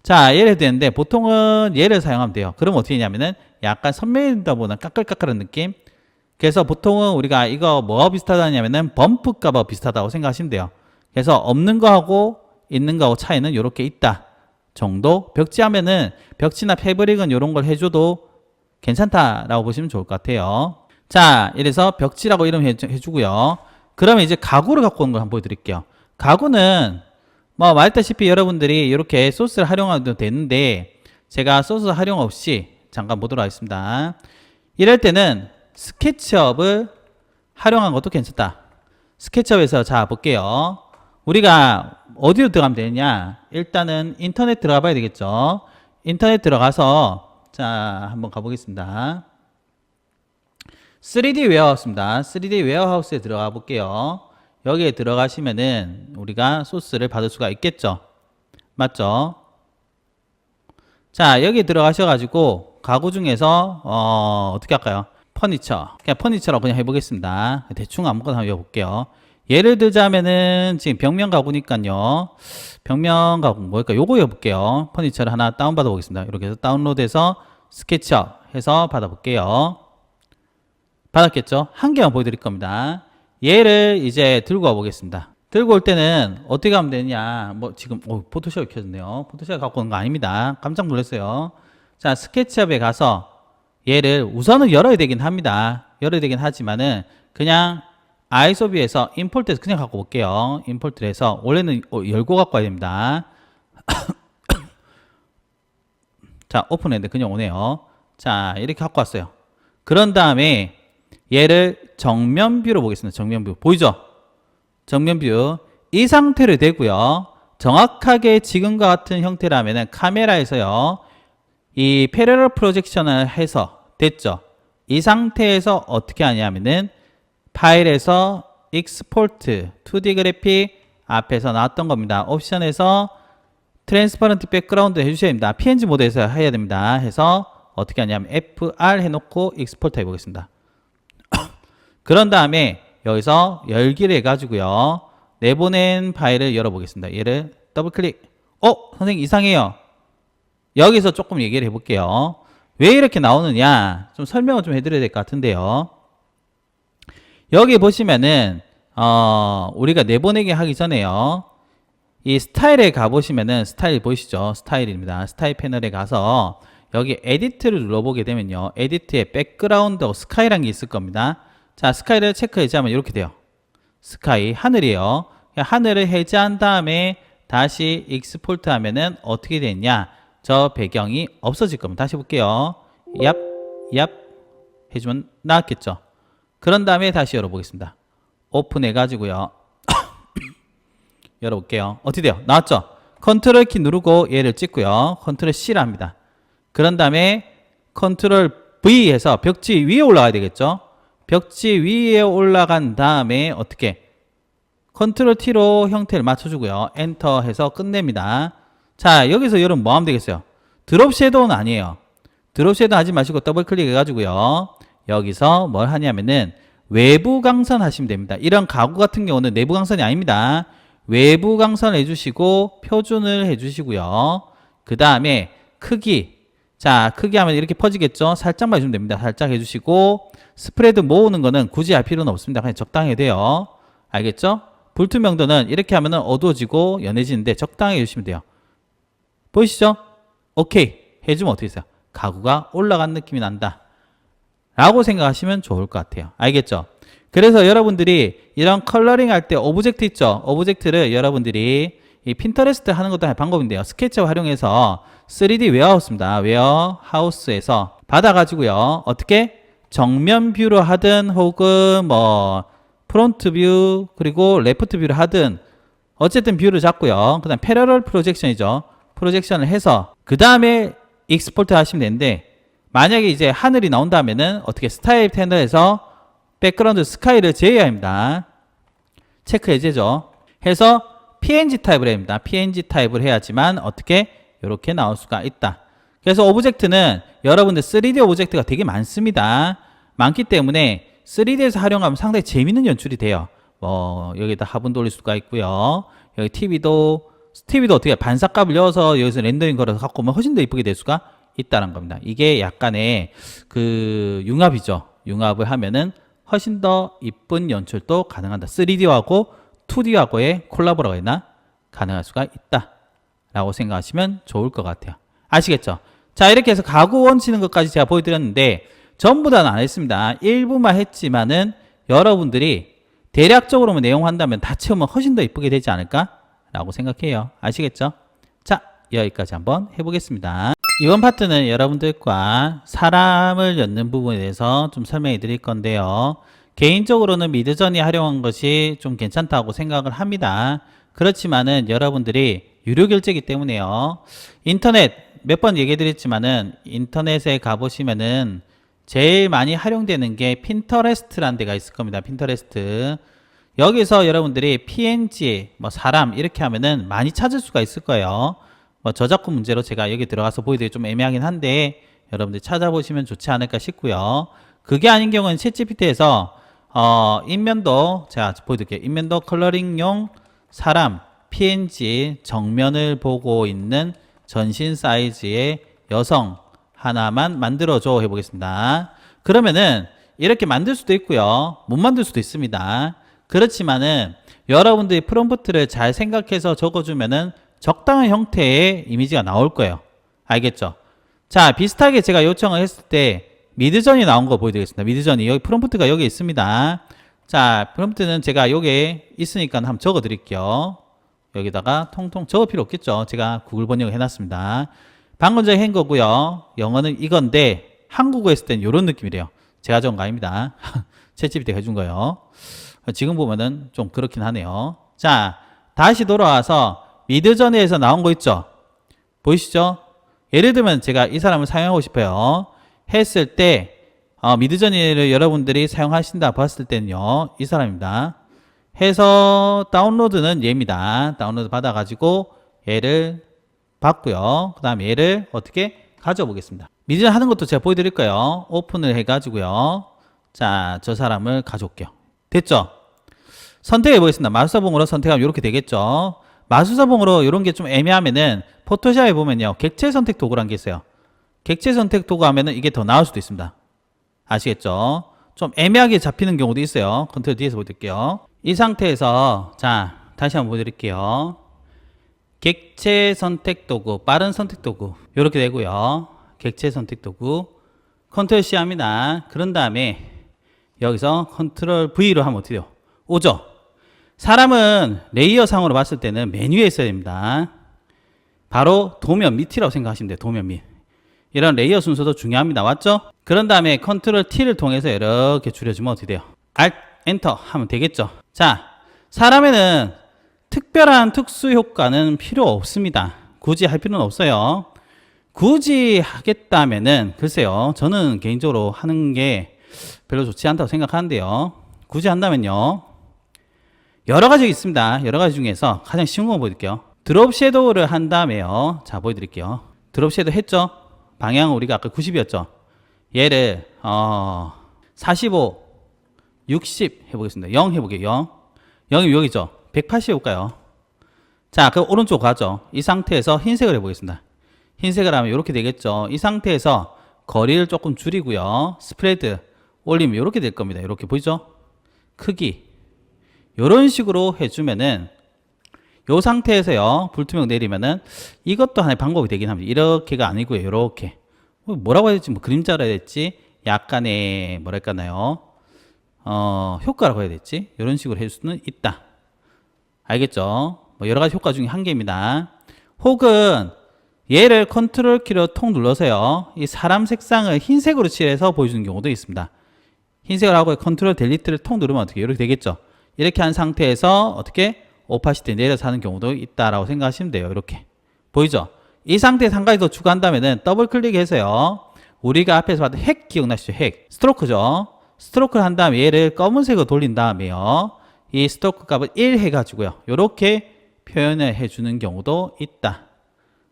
자, 얘를 해도 되는데 보통은 얘를 사용하면 돼요. 그럼 어떻게 되냐면은 약간 선명해진다 보다 까끌까끌한 느낌. 그래서 보통은 우리가 이거 뭐가 비슷하다냐면은 범프 값하고 비슷하다고 생각하시면 돼요. 그래서 없는 거하고 있는 거하고 차이는 이렇게 있다 정도. 벽지 하면은 벽지나 패브릭은 이런 걸 해줘도 괜찮다라고 보시면 좋을 것 같아요. 자, 이래서 벽지라고 이름 해주고요. 그러면 이제 가구를 갖고 온 걸 한번 보여드릴게요. 가구는 뭐 말했다시피 여러분들이 이렇게 소스를 활용해도 되는데 제가 소스 활용 없이 잠깐 보도록 하겠습니다. 이럴 때는 스케치업을 활용한 것도 괜찮다. 스케치업에서 자 볼게요. 우리가 어디로 들어가면 되느냐? 일단은 인터넷 들어가 봐야 되겠죠. 인터넷 들어가서 자 한번 가보겠습니다. 3D 웨어하우스입니다. 3D 웨어하우스에 들어가 볼게요. 여기에 들어가시면은 우리가 소스를 받을 수가 있겠죠. 맞죠? 자, 여기 들어가셔가지고 가구 중에서 어떻게 할까요? 퍼니처. 그냥 퍼니처라고 그냥 해보겠습니다. 대충 아무거나 한번 해볼게요. 예를 들자면은 지금 벽면 가구니까요. 벽면 가구 뭘까? 요거 해볼게요. 퍼니처를 하나 다운받아 보겠습니다. 이렇게 해서 다운로드해서 스케치업 해서 받아볼게요. 받았겠죠? 한 개만 보여드릴 겁니다. 얘를 이제 들고 와 보겠습니다. 들고 올 때는 어떻게 하면 되냐? 뭐 지금 포토샵이 켜졌네요. 포토샵 갖고 온 거 아닙니다. 깜짝 놀랐어요. 자, 스케치업에 가서 얘를 우선은 열어야 되긴 합니다. 열어야 되긴 하지만은 그냥 아이소비에서 임포트해서 그냥 갖고 올게요. 임포트를 해서 원래는 열고 갖고 와야 됩니다. 자, 오픈했는데 그냥 오네요. 자, 이렇게 갖고 왔어요. 그런 다음에 얘를 정면뷰로 보겠습니다. 정면뷰 보이죠? 정면뷰 이 상태로 되고요. 정확하게 지금과 같은 형태라면은 카메라에서요 이 패러럴 프로젝션을 해서 됐죠. 이 상태에서 어떻게 하냐면은 파일에서 익스포트 2D 그래픽 앞에서 나왔던 겁니다. 옵션에서 트랜스퍼런트 백그라운드 해주셔야 됩니다. PNG 모드에서 해야 됩니다. 해서 어떻게 하냐면 FR 해놓고 익스포트 해보겠습니다. 그런 다음에 여기서 열기를 해가지고요. 내보낸 파일을 열어보겠습니다. 얘를 더블 클릭. 선생님 이상해요. 여기서 조금 얘기를 해볼게요. 왜 이렇게 나오느냐 좀 설명을 좀 해드려야 될 것 같은데요. 여기 보시면은 우리가 내보내기 하기 전에요. 이 스타일에 가보시면은 스타일 보이시죠? 스타일입니다. 스타일 패널에 가서 여기 에디트를 눌러보게 되면요. 에디트에 백그라운드하고 스카이라는 게 있을 겁니다. 자, 스카이를 체크 해제하면 이렇게 돼요. 스카이, 하늘이에요. 하늘을 해제한 다음에 다시 익스포트 하면은 어떻게 되냐? 저 배경이 없어질 겁니다. 다시 볼게요. 얍 해주면 나왔겠죠. 그런 다음에 다시 열어보겠습니다. 오픈 해가지고요. 열어볼게요. 어떻게 돼요? 나왔죠? 컨트롤 키 누르고 얘를 찍고요. 컨트롤 C를 합니다. 그런 다음에 컨트롤 V 해서 벽지 위에 올라가야 되겠죠? 벽지 위에 올라간 다음에 어떻게? 컨트롤 T로 형태를 맞춰주고요. 엔터 해서 끝냅니다. 자, 여기서 여러분 뭐 하면 되겠어요? 드롭 섀도우는 아니에요. 드롭 섀도우 하지 마시고 더블 클릭 해가지고요. 여기서 뭘 하냐면은 외부 강선 하시면 됩니다. 이런 가구 같은 경우는 내부 강선이 아닙니다. 외부 강선을 해주시고 표준을 해주시고요. 그 다음에 크기. 자, 크기 하면 이렇게 퍼지겠죠? 살짝만 해주면 됩니다. 살짝 해주시고 스프레드 모으는 거는 굳이 할 필요는 없습니다. 그냥 적당히 해야 돼요. 알겠죠? 불투명도는 이렇게 하면은 어두워지고 연해지는데 적당히 해주시면 돼요. 보이시죠? 오케이 해주면 어떻게 돼요? 가구가 올라간 느낌이 난다 라고 생각하시면 좋을 것 같아요. 알겠죠? 그래서 여러분들이 이런 컬러링 할 때 오브젝트 있죠? 오브젝트를 여러분들이 이 핀터레스트 하는 것도 방법인데요. 스케치업 활용해서 3D 웨어하우스입니다. 웨어하우스에서 받아가지고요. 어떻게? 정면 뷰로 하든 혹은 뭐 프론트 뷰 그리고 레프트 뷰를 하든 어쨌든 뷰를 잡고요. 그 다음 패러럴 프로젝션이죠. 프로젝션을 해서 그 다음에 익스포트 하시면 되는데 만약에 이제 하늘이 나온다면은 어떻게 스타일 패널에서 백그라운드 스카이를 제외해야 합니다. 체크 해제죠. 해서 PNG 타입을 해야 합니다. PNG 타입을 해야지만 어떻게 이렇게 나올 수가 있다. 그래서 오브젝트는 여러분들 3D 오브젝트가 되게 많습니다. 많기 때문에 3D에서 활용하면 상당히 재밌는 연출이 돼요. 여기다 화분 돌릴 수가 있고요. 여기 TV도 어떻게 반사값을 넣어서 여기서 렌더링 걸어서 갖고 오면 훨씬 더 이쁘게 될 수가 있다는 겁니다. 이게 약간의 그 융합이죠. 융합을 하면은 훨씬 더 이쁜 연출도 가능한다. 3D하고 2D하고의 콜라보라고 했나? 가능할 수가 있다 라고 생각하시면 좋을 것 같아요. 아시겠죠? 자, 이렇게 해서 가구 원치는 것까지 제가 보여드렸는데 전부 다는 안 했습니다. 일부만 했지만은 여러분들이 대략적으로만 내용한다면 다 채우면 훨씬 더 이쁘게 되지 않을까? 라고 생각해요. 아시겠죠? 자, 여기까지 한번 해보겠습니다. 이번 파트는 여러분들과 사람을 엮는 부분에 대해서 좀 설명해 드릴 건데요. 개인적으로는 미드저니 활용한 것이 좀 괜찮다고 생각을 합니다. 그렇지만은 여러분들이 유료 결제이기 때문에요. 인터넷 몇 번 얘기해 드렸지만은 인터넷에 가보시면은 제일 많이 활용되는 게 핀터레스트라는 데가 있을 겁니다. 핀터레스트. 여기서 여러분들이 PNG, 사람 이렇게 하면은 많이 찾을 수가 있을 거예요. 저작권 문제로 제가 여기 들어가서 보여드리기 좀 애매하긴 한데 여러분들 찾아보시면 좋지 않을까 싶고요. 그게 아닌 경우는 챗GPT에서 인면도 제가 보여드릴게요. 인면도 컬러링용 사람 PNG 정면을 보고 있는 전신 사이즈의 여성 하나만 만들어줘 해보겠습니다. 그러면은 이렇게 만들 수도 있고요. 못 만들 수도 있습니다. 그렇지만은 여러분들이 프롬프트를 잘 생각해서 적어주면은 적당한 형태의 이미지가 나올 거예요. 알겠죠? 자, 비슷하게 제가 요청을 했을 때 미드전이 나온 거 보여드리겠습니다. 미드전이 여기 프롬프트가 여기 있습니다. 자, 프롬프트는 제가 여기에 있으니까 한번 적어 드릴게요. 여기다가 통통 적을 필요 없겠죠. 제가 구글 번역을 해놨습니다. 방금 전에 한 거고요. 영어는 이건데 한국어 했을 땐 이런 느낌이래요. 제가 적은 거 아닙니다. 챗GPT가 해준 거예요. 지금 보면은 좀 그렇긴 하네요. 자, 다시 돌아와서 미드저니에서 나온 거 있죠? 보이시죠? 예를 들면 제가 이 사람을 사용하고 싶어요. 했을 때 미드저니를 여러분들이 사용하신다 봤을 때는요. 이 사람입니다. 해서 다운로드는 얘입니다. 다운로드 받아가지고 얘를 받고요. 그 다음에 얘를 어떻게 가져보겠습니다. 미드저니 하는 것도 제가 보여드릴 거예요. 오픈을 해가지고요. 자, 저 사람을 가져올게요. 됐죠? 선택해 보겠습니다. 마술사봉으로 선택하면 이렇게 되겠죠? 마술사봉으로 이런 게 좀 애매하면은 포토샵에 보면요. 객체 선택 도구라는 게 있어요. 객체 선택 도구 하면은 이게 더 나을 수도 있습니다. 아시겠죠? 좀 애매하게 잡히는 경우도 있어요. 컨트롤 D에서 보여드릴게요. 이 상태에서 자, 다시 한번 보여드릴게요. 객체 선택 도구, 빠른 선택 도구 이렇게 되고요. 객체 선택 도구 컨트롤 C 합니다. 그런 다음에 여기서 컨트롤 V로 하면 어떻게 돼요? 오죠? 사람은 레이어 상으로 봤을 때는 메뉴에 있어야 됩니다. 바로 도면 밑이라고 생각하시면 돼요. 도면 밑. 이런 레이어 순서도 중요합니다. 맞죠? 그런 다음에 컨트롤 T를 통해서 이렇게 줄여주면 어떻게 돼요? Alt, 엔터 하면 되겠죠? 자, 사람에는 특별한 특수 효과는 필요 없습니다. 굳이 할 필요는 없어요. 굳이 하겠다면은 글쎄요. 저는 개인적으로 하는 게 별로 좋지 않다고 생각하는데요. 굳이 한다면요. 여러 가지 있습니다. 여러 가지 중에서 가장 쉬운 거 보여드릴게요. 드롭 섀도우를 한 다음에요. 자, 보여드릴게요. 드롭 섀도우 했죠? 방향은 우리가 아까 90이었죠? 얘를 45, 60 해보겠습니다. 0 해볼게요. 0. 0이 여기죠? 180 해볼까요? 자, 그 오른쪽 가죠. 이 상태에서 흰색을 해보겠습니다. 흰색을 하면 이렇게 되겠죠? 이 상태에서 거리를 조금 줄이고요. 스프레드 올리면 이렇게 될 겁니다. 이렇게 보이죠? 크기 이런 식으로 해주면은 이 상태에서요 불투명 내리면은 이것도 하나의 방법이 되긴 합니다. 이렇게가 아니고요. 이렇게 뭐라고 해야 될지 그림자라 해야 될지 약간의 뭐랄까나요 효과라고 해야 될지 이런 식으로 해줄 수는 있다. 알겠죠? 여러 가지 효과 중에 한 개입니다. 혹은 얘를 컨트롤 키로 통 눌러서요 이 사람 색상을 흰색으로 칠해서 보여주는 경우도 있습니다. 흰색을 하고 컨트롤 델리트를 통 누르면 어떻게 이렇게 되겠죠? 이렇게 한 상태에서 어떻게 오파시티 내려서 하는 경우도 있다라고 생각하시면 돼요. 이렇게 보이죠? 이 상태에서 한 가지 더 추가한다면은 더블 클릭해서요 우리가 앞에서 봤던 핵 기억나시죠? 핵. 스트로크죠. 스트로크를 한 다음에 얘를 검은색으로 돌린 다음에요. 이 스트로크 값을 1 해가지고요. 요렇게 표현을 해주는 경우도 있다.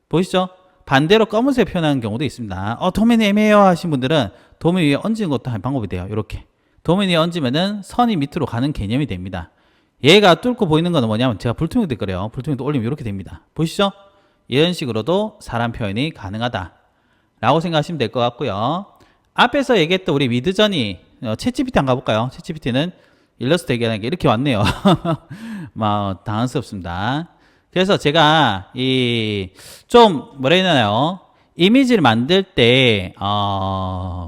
보이시죠? 반대로 검은색 표현하는 경우도 있습니다. 도면이 애매해요 하신 분들은 도면 위에 얹는 것도 한 방법이 돼요. 이렇게 도면 위에 얹으면은 선이 밑으로 가는 개념이 됩니다. 얘가 뚫고 보이는 거는 뭐냐면 제가 불투명도 그래요. 불투명도 올리면 이렇게 됩니다. 보이시죠? 이런 식으로도 사람 표현이 가능하다 라고 생각하시면 될 것 같고요. 앞에서 얘기했던 우리 미드저니 챗GPT 한번 가볼까요? 챗GPT는 일러스트 얘기하는 게 이렇게 왔네요. 당황스럽습니다. 그래서 제가 좀 뭐라 해야 되나요? 이미지를 만들 때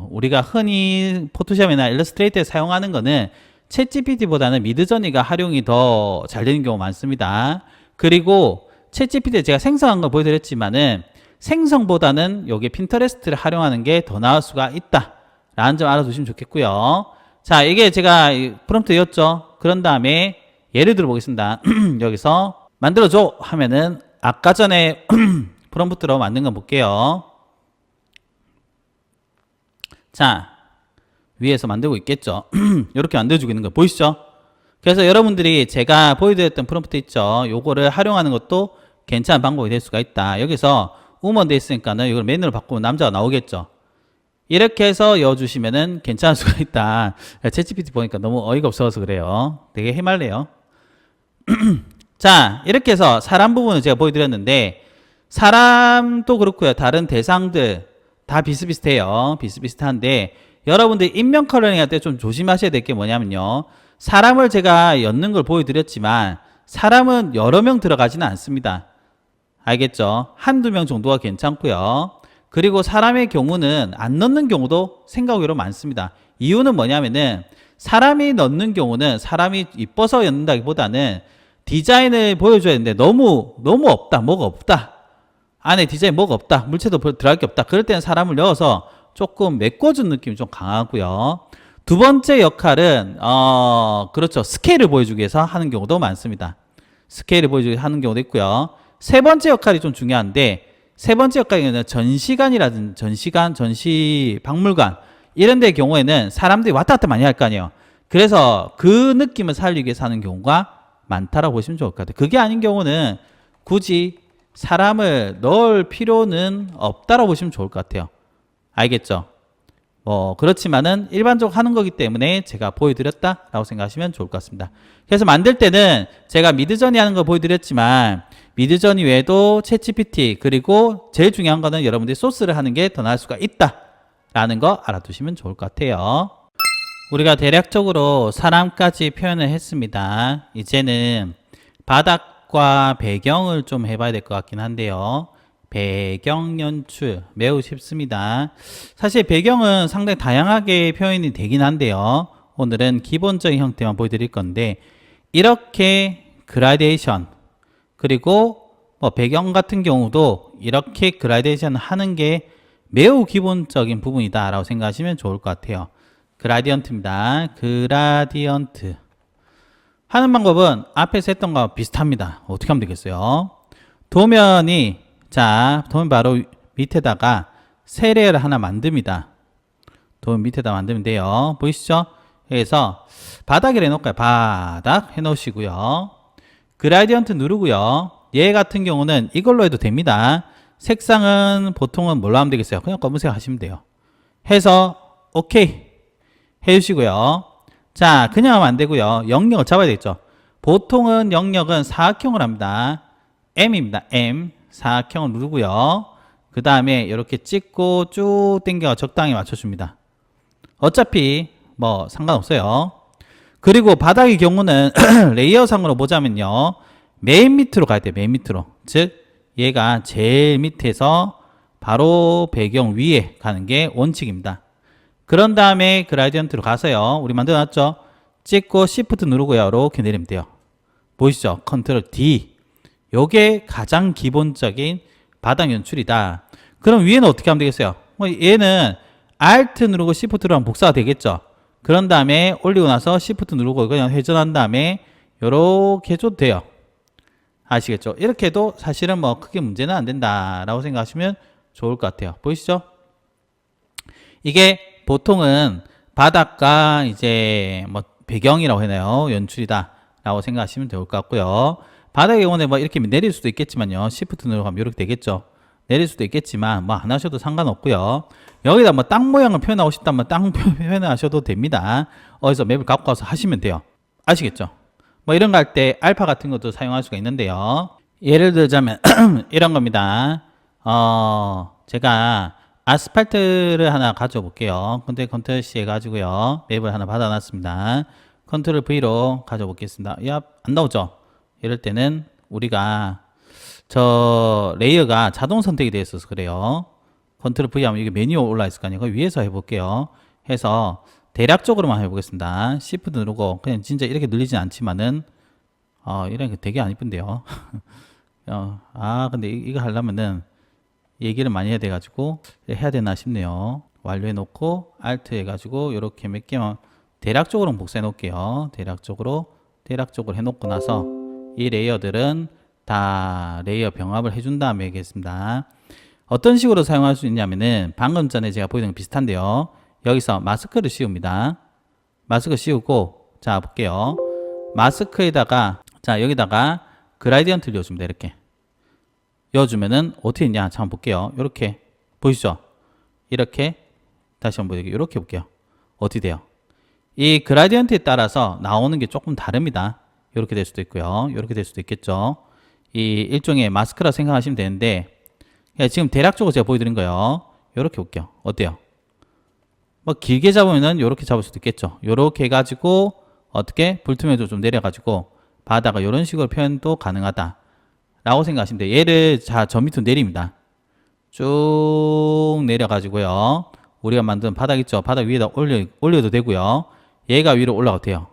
우리가 흔히 포토샵이나 일러스트레이터에 사용하는 거는 챗GPT보다는 미드저니가 활용이 더 잘 되는 경우가 많습니다. 그리고 챗GPT에 제가 생성한 걸 보여드렸지만은 생성보다는 여기 핀터레스트를 활용하는 게 더 나을 수가 있다 라는 점 알아두시면 좋겠고요. 자, 이게 제가 프롬프트였죠. 그런 다음에 예를 들어 보겠습니다. 여기서 만들어줘 하면은 아까 전에 프롬프트로 만든 거 볼게요. 자, 위에서 만들고 있겠죠. 이렇게 만들어주고 있는 거 보이시죠? 그래서 여러분들이 제가 보여드렸던 프롬프트 있죠. 요거를 활용하는 것도 괜찮은 방법이 될 수가 있다. 여기서 우먼 돼 있으니까는 이걸 맨으로 바꾸면 남자가 나오겠죠. 이렇게 해서 여주시면은 괜찮을 수가 있다. 챗GPT 보니까 너무 어이가 없어서 그래요. 되게 해말래요. 자, 이렇게 해서 사람 부분을 제가 보여드렸는데 사람도 그렇고요. 다른 대상들 다 비슷비슷해요. 비슷비슷한데 여러분들 인명 컬러링 할 때 좀 조심하셔야 될 게 뭐냐면요. 사람을 제가 엮는 걸 보여드렸지만 사람은 여러 명 들어가지는 않습니다. 알겠죠? 한두 명 정도가 괜찮고요. 그리고 사람의 경우는 안 넣는 경우도 생각외로 많습니다. 이유는 뭐냐면은 사람이 넣는 경우는 사람이 이뻐서 넣는다기보다는 디자인을 보여줘야 되는데 너무 없다. 뭐가 없다. 안에 디자인 뭐가 없다. 물체도 들어갈 게 없다. 그럴 때는 사람을 넣어서 조금 메꿔준 느낌이 좀 강하고요. 두 번째 역할은 그렇죠. 스케일을 보여주기 위해서 하는 경우도 많습니다. 스케일을 보여주기 위해서 하는 경우도 있고요. 세 번째 역할이 좀 중요한데 세 번째 역할은 전시관이라든지 전시 박물관 이런 데 경우에는 사람들이 왔다 갔다 많이 할 거 아니에요. 그래서 그 느낌을 살리기 위해서 하는 경우가 많다라고 보시면 좋을 것 같아요. 그게 아닌 경우는 굳이 사람을 넣을 필요는 없다라고 보시면 좋을 것 같아요. 알겠죠? 그렇지만은 일반적으로 하는 거기 때문에 제가 보여드렸다라고 생각하시면 좋을 것 같습니다. 그래서 만들 때는 제가 미드저니 하는 거 보여드렸지만 미드저니 외에도 챗GPT 그리고 제일 중요한 거는 여러분들이 소스를 하는 게 더 나을 수가 있다라는 거 알아두시면 좋을 것 같아요. 우리가 대략적으로 사람까지 표현을 했습니다. 이제는 바닥과 배경을 좀 해봐야 될 것 같긴 한데요. 배경 연출 매우 쉽습니다. 사실 배경은 상당히 다양하게 표현이 되긴 한데요. 오늘은 기본적인 형태만 보여드릴 건데 이렇게 그라데이션 그리고 배경 같은 경우도 이렇게 그라데이션 하는 게 매우 기본적인 부분이다 라고 생각하시면 좋을 것 같아요. 그라디언트입니다. 그라디언트 하는 방법은 앞에서 했던 거와 비슷합니다. 어떻게 하면 되겠어요? 도면이 도면 바로 밑에다가 새 레이어를 하나 만듭니다. 도면 밑에다 만들면 돼요. 보이시죠? 그래서 바닥에 해놓을까요? 바닥 해놓으시고요. 그라디언트 누르고요. 얘 같은 경우는 이걸로 해도 됩니다. 색상은 보통은 뭘로 하면 되겠어요? 그냥 검은색 하시면 돼요. 해서 오케이 해주시고요. 자, 그냥 하면 안 되고요. 영역을 잡아야 되겠죠. 보통은 영역은 사각형을 합니다. M입니다. M. 사각형을 누르고요. 그 다음에 이렇게 찍고 쭉 당겨 적당히 맞춰줍니다. 어차피 상관없어요. 그리고 바닥의 경우는 레이어상으로 보자면요. 맨 밑으로 가야 돼요. 맨 밑으로. 즉 얘가 제일 밑에서 바로 배경 위에 가는 게 원칙입니다. 그런 다음에 그라디언트로 가서요. 우리 만들어놨죠? 찍고 Shift 누르고요. 이렇게 내리면 돼요. 보이시죠? 컨트롤 D. 요게 가장 기본적인 바닥 연출이다. 그럼 위에는 어떻게 하면 되겠어요? 얘는 Alt 누르고 Shift 누르면 복사가 되겠죠? 그런 다음에 올리고 나서 Shift 누르고 그냥 회전한 다음에 요렇게 해줘도 돼요. 아시겠죠? 이렇게 해도 사실은 크게 문제는 안 된다라고 생각하시면 좋을 것 같아요. 보이시죠? 이게 보통은 바닥과 이제 뭐 배경이라고 해나요? 연출이다 라고 생각하시면 좋을 것 같고요. 바닥의 경우는 뭐 이렇게 내릴 수도 있겠지만요. 시프트 누르면 이렇게 되겠죠. 내릴 수도 있겠지만 뭐 안 하셔도 상관없고요. 여기다 뭐 땅 모양을 표현하고 싶다면 땅 표현하셔도 됩니다. 어디서 맵을 갖고 와서 하시면 돼요. 아시겠죠? 뭐 이런 거 할 때 알파 같은 것도 사용할 수가 있는데요. 예를 들자면 이런 겁니다. 제가 아스팔트를 하나 가져와 볼게요. 근데 컨트롤 C 해가지고요. 맵을 하나 받아놨습니다. 컨트롤 V로 가져와 보겠습니다. 야, 안 나오죠? 이럴 때는 우리가 저 레이어가 자동 선택이 되어 있어서 그래요. 컨트롤 V 하면 이게 메뉴 올라 있을 거 아니에요. 위에서 해볼게요. 해서 대략적으로만 해보겠습니다. Shift 누르고 그냥 진짜 이렇게 늘리진 않지만은 이런 게 되게 안 이쁜데요. 근데 이거 하려면은 얘기를 많이 해야 돼가지고 해야 되나 싶네요. 완료해 놓고 Alt 해가지고 이렇게 몇 개만 대략적으로 복사해 놓을게요. 대략적으로 해놓고 나서 이 레이어들은 다 레이어 병합을 해준 다음에 하겠습니다. 어떤 식으로 사용할 수 있냐면은 방금 전에 제가 보여드린 거 비슷한데요. 여기서 마스크를 씌웁니다. 마스크 씌우고 자 볼게요. 마스크에다가 자 여기다가 그라디언트를 넣어줍니다. 이렇게 넣어주면은 어떻게 있냐 자 한번 볼게요. 이렇게 보이시죠? 이렇게 다시 한번 보여드릴게요. 이렇게 볼게요. 어떻게 돼요? 이 그라디언트에 따라서 나오는 게 조금 다릅니다. 이렇게 될 수도 있고요. 이렇게 될 수도 있겠죠. 이 일종의 마스크라 생각하시면 되는데 지금 대략적으로 제가 보여드린 거예요. 이렇게 볼게요. 어때요? 뭐 길게 잡으면은 이렇게 잡을 수도 있겠죠. 이렇게 해가지고 어떻게 불투명도 좀 내려가지고 바다가 이런 식으로 표현도 가능하다 라고 생각하시면 돼요. 얘를 저 밑으로 내립니다. 쭉 내려가지고요. 우리가 만든 바닥 있죠. 바닥 위에다 올려도 되고요. 얘가 위로 올라가도 돼요.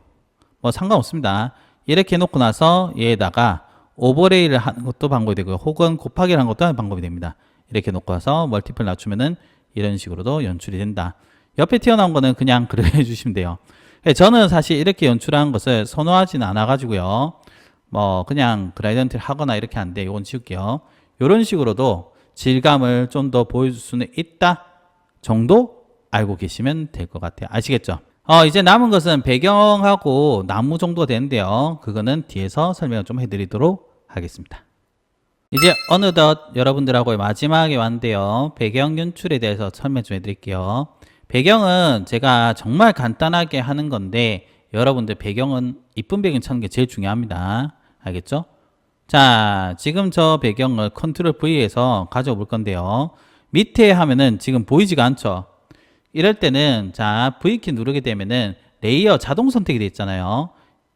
뭐 상관없습니다. 이렇게 해놓고 나서 얘에다가 오버레이를 하는 것도 방법이 되고요. 혹은 곱하기를 하는 것도 방법이 됩니다. 이렇게 놓고 와서 멀티플 낮추면은 이런 식으로도 연출이 된다. 옆에 튀어나온 거는 그냥 그래 주시면 돼요. 저는 사실 이렇게 연출하는 것을 선호하지는 않아 가지고요. 뭐 그냥 그라디언트를 하거나 이렇게 하는데 이건 지울게요. 이런 식으로도 질감을 좀 더 보여줄 수는 있다 정도 알고 계시면 될 것 같아요. 아시겠죠? 이제 남은 것은 배경하고 나무 정도 되는데요. 그거는 뒤에서 설명을 좀 해드리도록 하겠습니다. 이제 어느덧 여러분들하고 마지막에 왔는데요. 배경 연출에 대해서 설명 좀 해드릴게요. 배경은 제가 정말 간단하게 하는 건데 여러분들 배경은 이쁜 배경 찾는 게 제일 중요합니다. 알겠죠? 자, 지금 저 배경을 컨트롤 V에서 가져올 건데요. 밑에 하면은 지금 보이지가 않죠? 이럴 때는 자 V키 누르게 되면은 레이어 자동 선택이 되어 있잖아요.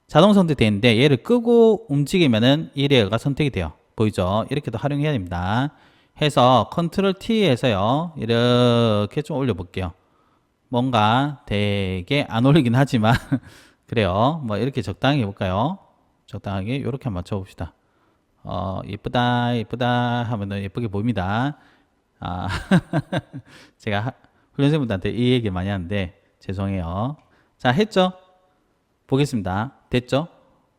자동 선택되어 있는데 얘를 끄고 움직이면은 이 레이어가 선택이 돼요. 보이죠? 이렇게도 활용해야 됩니다. 해서 컨트롤 T에서요 이렇게 좀 올려 볼게요. 뭔가 되게 안 올리긴 하지만 그래요. 뭐 이렇게 적당히 해볼까요? 적당하게 이렇게 한번 맞춰 봅시다. 예쁘다 하면은 예쁘게 보입니다. 제가 훈련생분들한테 이 얘기 많이 하는데 죄송해요. 자, 했죠? 보겠습니다. 됐죠?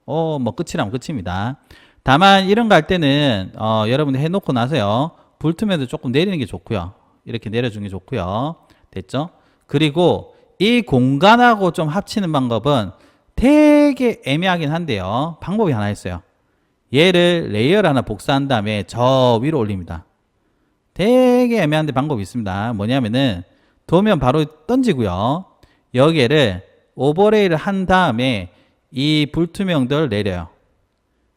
뭐 끝이라면 끝입니다. 다만 이런 거 할 때는 여러분들 해놓고 나서요. 불투명도 조금 내리는 게 좋고요. 이렇게 내려주는 게 좋고요. 됐죠? 그리고 이 공간하고 좀 합치는 방법은 되게 애매하긴 한데요. 방법이 하나 있어요. 얘를 레이어를 하나 복사한 다음에 저 위로 올립니다. 되게 애매한데 방법이 있습니다. 뭐냐면은 도면 바로 던지고요. 여기를 오버레이를 한 다음에 이 불투명들 내려요.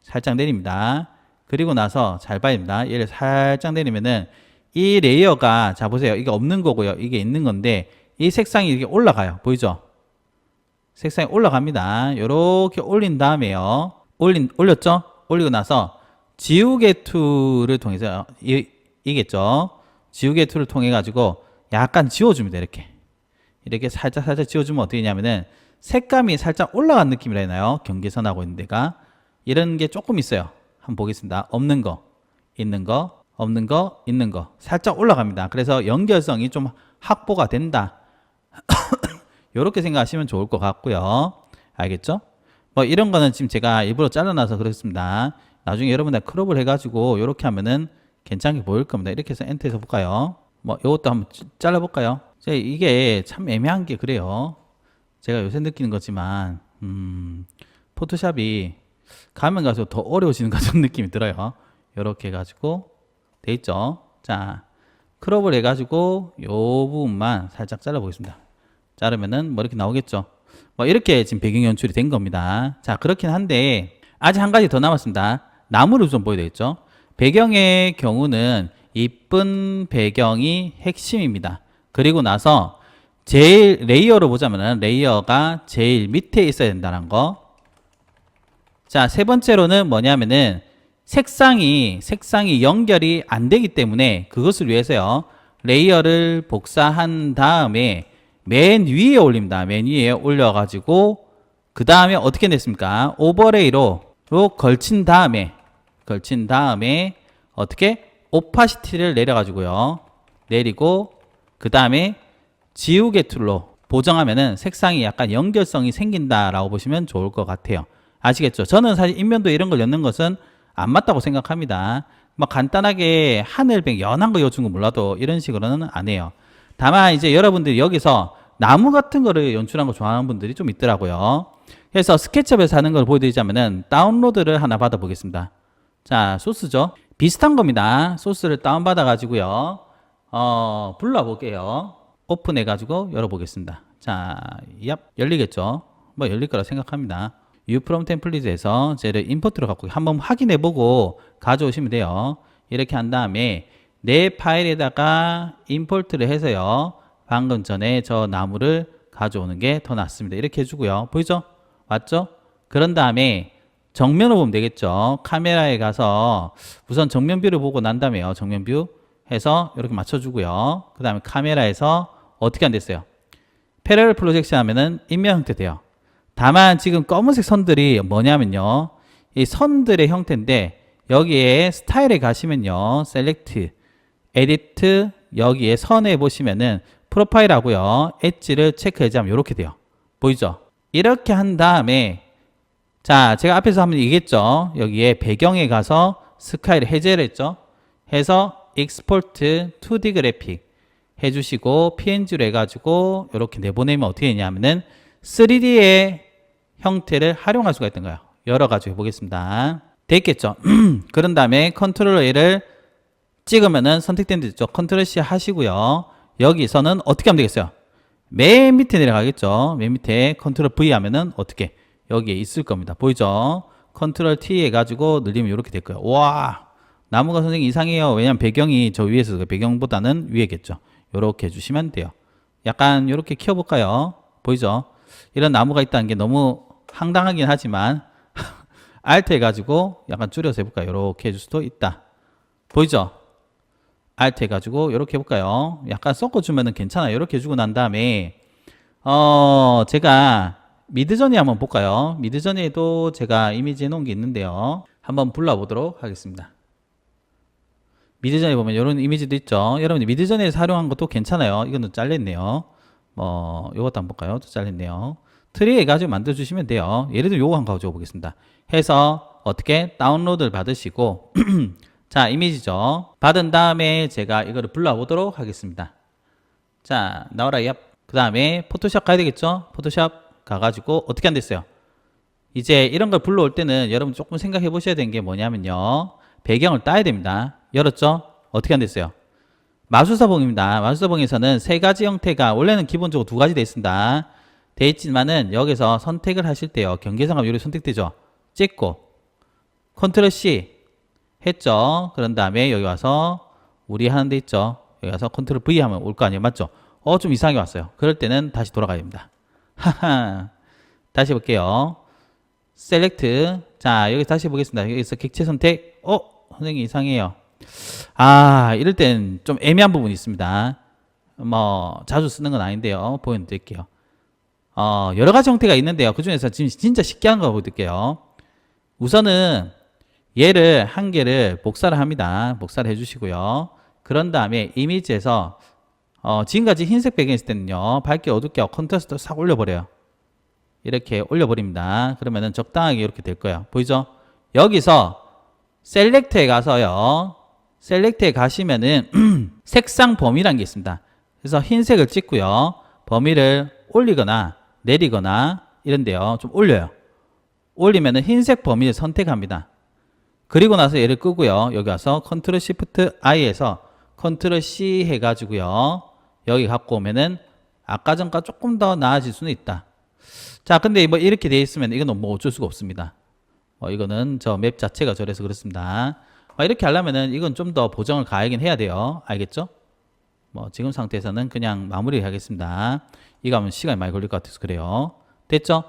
살짝 내립니다. 그리고 나서 잘 봐야 됩니다. 얘를 살짝 내리면은 이 레이어가 자 보세요. 이게 없는 거고요. 이게 있는 건데 이 색상이 이렇게 올라가요. 보이죠? 색상이 올라갑니다. 이렇게 올린 다음에요. 올렸죠? 올리고 나서 지우개 툴을 통해서 이겠죠? 지우개 툴을 통해 가지고 약간 지워줍니다. 이렇게 살짝 지워주면 어떻게 되냐면은 색감이 살짝 올라간 느낌이라 해나요? 경계선하고 있는 데가 이런 게 조금 있어요. 한번 보겠습니다. 없는 거, 있는 거, 없는 거, 있는 거 살짝 올라갑니다. 그래서 연결성이 좀 확보가 된다. 이렇게 생각하시면 좋을 것 같고요. 알겠죠? 뭐 이런 거는 지금 제가 일부러 잘라놔서 그렇습니다. 나중에 여러분들 크롭을 해가지고 이렇게 하면은 괜찮게 보일 겁니다. 이렇게 해서 엔터해서 볼까요? 뭐 이것도 한번 잘라볼까요? 이게 참 애매한 게 그래요. 제가 요새 느끼는 거지만 포토샵이 가면 갈수록 더 어려워지는 같은 느낌이 들어요. 이렇게 해가지고 돼 있죠. 자, 크롭을 해가지고 요 부분만 살짝 잘라 보겠습니다. 자르면은 뭐 이렇게 나오겠죠. 뭐 이렇게 지금 배경 연출이 된 겁니다. 자, 그렇긴 한데 아직 한 가지 더 남았습니다. 나무를 좀 보여야 되겠죠. 배경의 경우는 이쁜 배경이 핵심입니다. 그리고 나서 제일 레이어로 보자면은 레이어가 제일 밑에 있어야 된다는 거. 자, 세 번째로는 뭐냐면은 색상이 연결이 안 되기 때문에 그것을 위해서요. 레이어를 복사한 다음에 맨 위에 올립니다. 맨 위에 올려가지고 그 다음에 어떻게 냈습니까? 오버레이로 걸친 다음에 어떻게? 오파시티를 내려가지고요. 내리고 그 다음에 지우개 툴로 보정하면은 색상이 약간 연결성이 생긴다라고 보시면 좋을 것 같아요. 아시겠죠? 저는 사실 인면도 이런 걸 넣는 것은 안 맞다고 생각합니다. 뭐 간단하게 하늘색 연한 거 여준 거 몰라도 이런 식으로는 안 해요. 다만 이제 여러분들이 여기서 나무 같은 거를 연출한 거 좋아하는 분들이 좀 있더라고요. 그래서 스케치업에서 하는 걸 보여드리자면은 다운로드를 하나 받아 보겠습니다. 자, 소스죠. 비슷한 겁니다. 소스를 다운받아 가지고요. 불러 볼게요. 오픈해 가지고 열어 보겠습니다. 자, 얍, 열리겠죠? 뭐 열릴 거라 생각합니다. U from template에서 쟤를 임포트로 갖고 한번 확인해 보고 가져오시면 돼요. 이렇게 한 다음에 내 파일에다가 임포트를 해서요. 방금 전에 저 나무를 가져오는 게 더 낫습니다. 이렇게 해주고요. 보이죠? 맞죠? 그런 다음에 정면을 보면 되겠죠. 카메라에 가서 우선 정면 뷰를 보고 난 다음에요. 정면 뷰 해서 이렇게 맞춰주고요. 그 다음에 카메라에서 어떻게 안 됐어요? 패러럴 프로젝션 하면은 인면 형태 돼요. 다만 지금 검은색 선들이 뭐냐면요. 이 선들의 형태인데 여기에 스타일에 가시면요. 셀렉트, 에디트 여기에 선에 보시면은 프로파일하고요. 엣지를 체크해주면 이렇게 돼요. 보이죠? 이렇게 한 다음에 자, 제가 앞에서 한번 얘기했죠. 여기에 배경에 가서 스카이를 해제를 했죠. 해서 익스포트 2D 그래픽 해주시고 PNG로 해가지고 이렇게 내보내면 어떻게 되냐면은 3D의 형태를 활용할 수가 있던 거예요. 열어가지고 해보겠습니다. 됐겠죠? 그런 다음에 컨트롤 A를 찍으면은 선택된 데 있죠. 컨트롤 C 하시고요. 여기서는 어떻게 하면 되겠어요? 맨 밑에 내려가겠죠. 맨 밑에 컨트롤 V 하면은 어떻게? 여기에 있을 겁니다. 보이죠? 컨트롤 T 해가지고 늘리면 이렇게 될 거예요. 와, 나무가 선생님 이상해요. 왜냐면 배경이 저 위에서 배경보다는 위에겠죠. 이렇게 해주시면 돼요. 약간 이렇게 키워볼까요? 보이죠? 이런 나무가 있다는 게 너무 황당하긴 하지만 알트 해가지고 약간 줄여서 해볼까요? 이렇게 해줄 수도 있다. 보이죠? 알트 해가지고 이렇게 해볼까요? 약간 섞어주면은 괜찮아요. 이렇게 해주고 난 다음에 제가 미드저니 한번 볼까요? 미드저니에도 제가 이미지 해놓은 게 있는데요. 한번 불러보도록 하겠습니다. 미드저니 보면 이런 이미지도 있죠. 여러분들 미드저니에서 활용한 것도 괜찮아요. 이거는 잘렸네요. 요것도 한번 볼까요? 또 잘렸네요. 트리 해가지고 만들어주시면 돼요. 예를 들어 요거 한번 가져와 보겠습니다. 해서 어떻게 다운로드를 받으시고 자, 이미지죠. 받은 다음에 제가 이거를 불러보도록 하겠습니다. 자, 나와라. 얍. 그 다음에 포토샵 가야 되겠죠? 포토샵 가가지고 어떻게 안 됐어요? 이제 이런 걸 불러올 때는 여러분 조금 생각해 보셔야 되는 게 뭐냐면요. 배경을 따야 됩니다. 열었죠? 어떻게 안 됐어요? 마술사봉입니다. 마술사봉에서는 세 가지 형태가 원래는 기본적으로 두 가지 돼 있습니다. 돼 있지만은 여기서 선택을 하실 때요. 경계선과 요리 선택되죠? 찍고 컨트롤 C 했죠? 그런 다음에 여기 와서 우리 하는 데 있죠? 여기 와서 컨트롤 V 하면 올 거 아니에요? 맞죠? 좀 이상하게 왔어요. 그럴 때는 다시 돌아가야 됩니다. 하하. 다시 볼게요. 셀렉트. 자, 여기 다시 보겠습니다. 여기서 객체 선택. 선생님 이상해요. 이럴 땐 좀 애매한 부분이 있습니다. 자주 쓰는 건 아닌데요. 보여드릴게요. 여러 가지 형태가 있는데요. 그 중에서 지금 진짜 쉽게 하는 거 보여드릴게요. 우선은 얘를 한 개를 복사를 합니다. 복사를 해주시고요. 그런 다음에 이미지에서 지금까지 흰색 배경이 있을 때는요. 밝게 어둡게 하고 컨트라스트 싹 올려버려요. 이렇게 올려버립니다. 그러면은 적당하게 이렇게 될 거예요. 보이죠? 여기서 셀렉트에 가서요. 셀렉트에 가시면은 색상 범위라는 게 있습니다. 그래서 흰색을 찍고요. 범위를 올리거나 내리거나 이런데요. 좀 올려요. 올리면은 흰색 범위를 선택합니다. 그리고 나서 얘를 끄고요. 여기 와서 컨트롤 시프트 I에서 컨트롤 C 해가지고요. 여기 갖고 오면은 아까 전과 조금 더 나아질 수는 있다. 자, 근데 뭐 이렇게 돼 있으면 이건 뭐 어쩔 수가 없습니다. 이거는 저 맵 자체가 저래서 그렇습니다. 이렇게 하려면은 이건 좀 더 보정을 가하긴 해야 돼요. 알겠죠? 지금 상태에서는 그냥 마무리 하겠습니다. 이거 하면 시간이 많이 걸릴 것 같아서 그래요. 됐죠?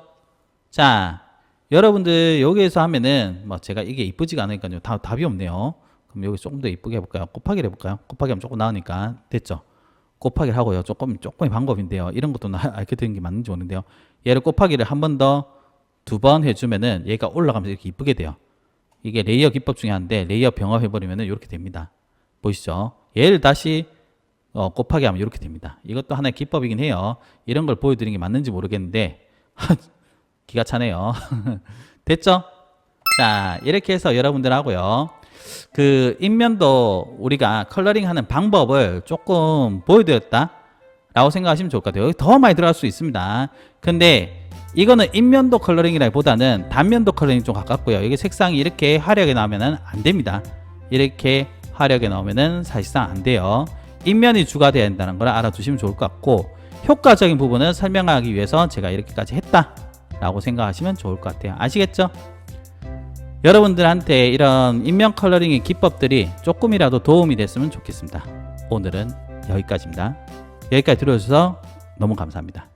자, 여러분들 여기에서 하면은 제가 이게 이쁘지가 않으니까요. 답이 없네요. 그럼 여기 조금 더 이쁘게 해볼까요? 곱하기를 해볼까요? 곱하기 하면 조금 나으니까. 됐죠? 곱하기를 하고요. 조금의 방법인데요. 이런 것도 알게 되는 게 맞는지 모르는데요. 얘를 곱하기를 한 번 더, 2번 해주면은 얘가 올라가면서 이렇게 이쁘게 돼요. 이게 레이어 기법 중에 하나인데 레이어 병합해버리면은 이렇게 됩니다. 보이시죠? 얘를 다시 곱하기 하면 이렇게 됩니다. 이것도 하나의 기법이긴 해요. 이런 걸 보여드리는 게 맞는지 모르겠는데 기가 차네요. 됐죠? 자, 이렇게 해서 여러분들 하고요. 그 인면도 우리가 컬러링 하는 방법을 조금 보여드렸다 라고 생각하시면 좋을 것 같아요. 여기 더 많이 들어갈 수 있습니다. 근데 이거는 인면도 컬러링이라기보다는 단면도 컬러링이 좀 가깝고요. 이게 색상이 이렇게 화려하게 나오면은 안 됩니다. 이렇게 화려하게 나오면은 사실상 안 돼요. 인면이 주가 돼야 된다는 걸 알아두시면 좋을 것 같고, 효과적인 부분을 설명하기 위해서 제가 이렇게까지 했다 라고 생각하시면 좋을 것 같아요. 아시겠죠? 여러분들한테 이런 인면 컬러링의 기법들이 조금이라도 도움이 됐으면 좋겠습니다. 오늘은 여기까지입니다. 여기까지 들어주셔서 너무 감사합니다.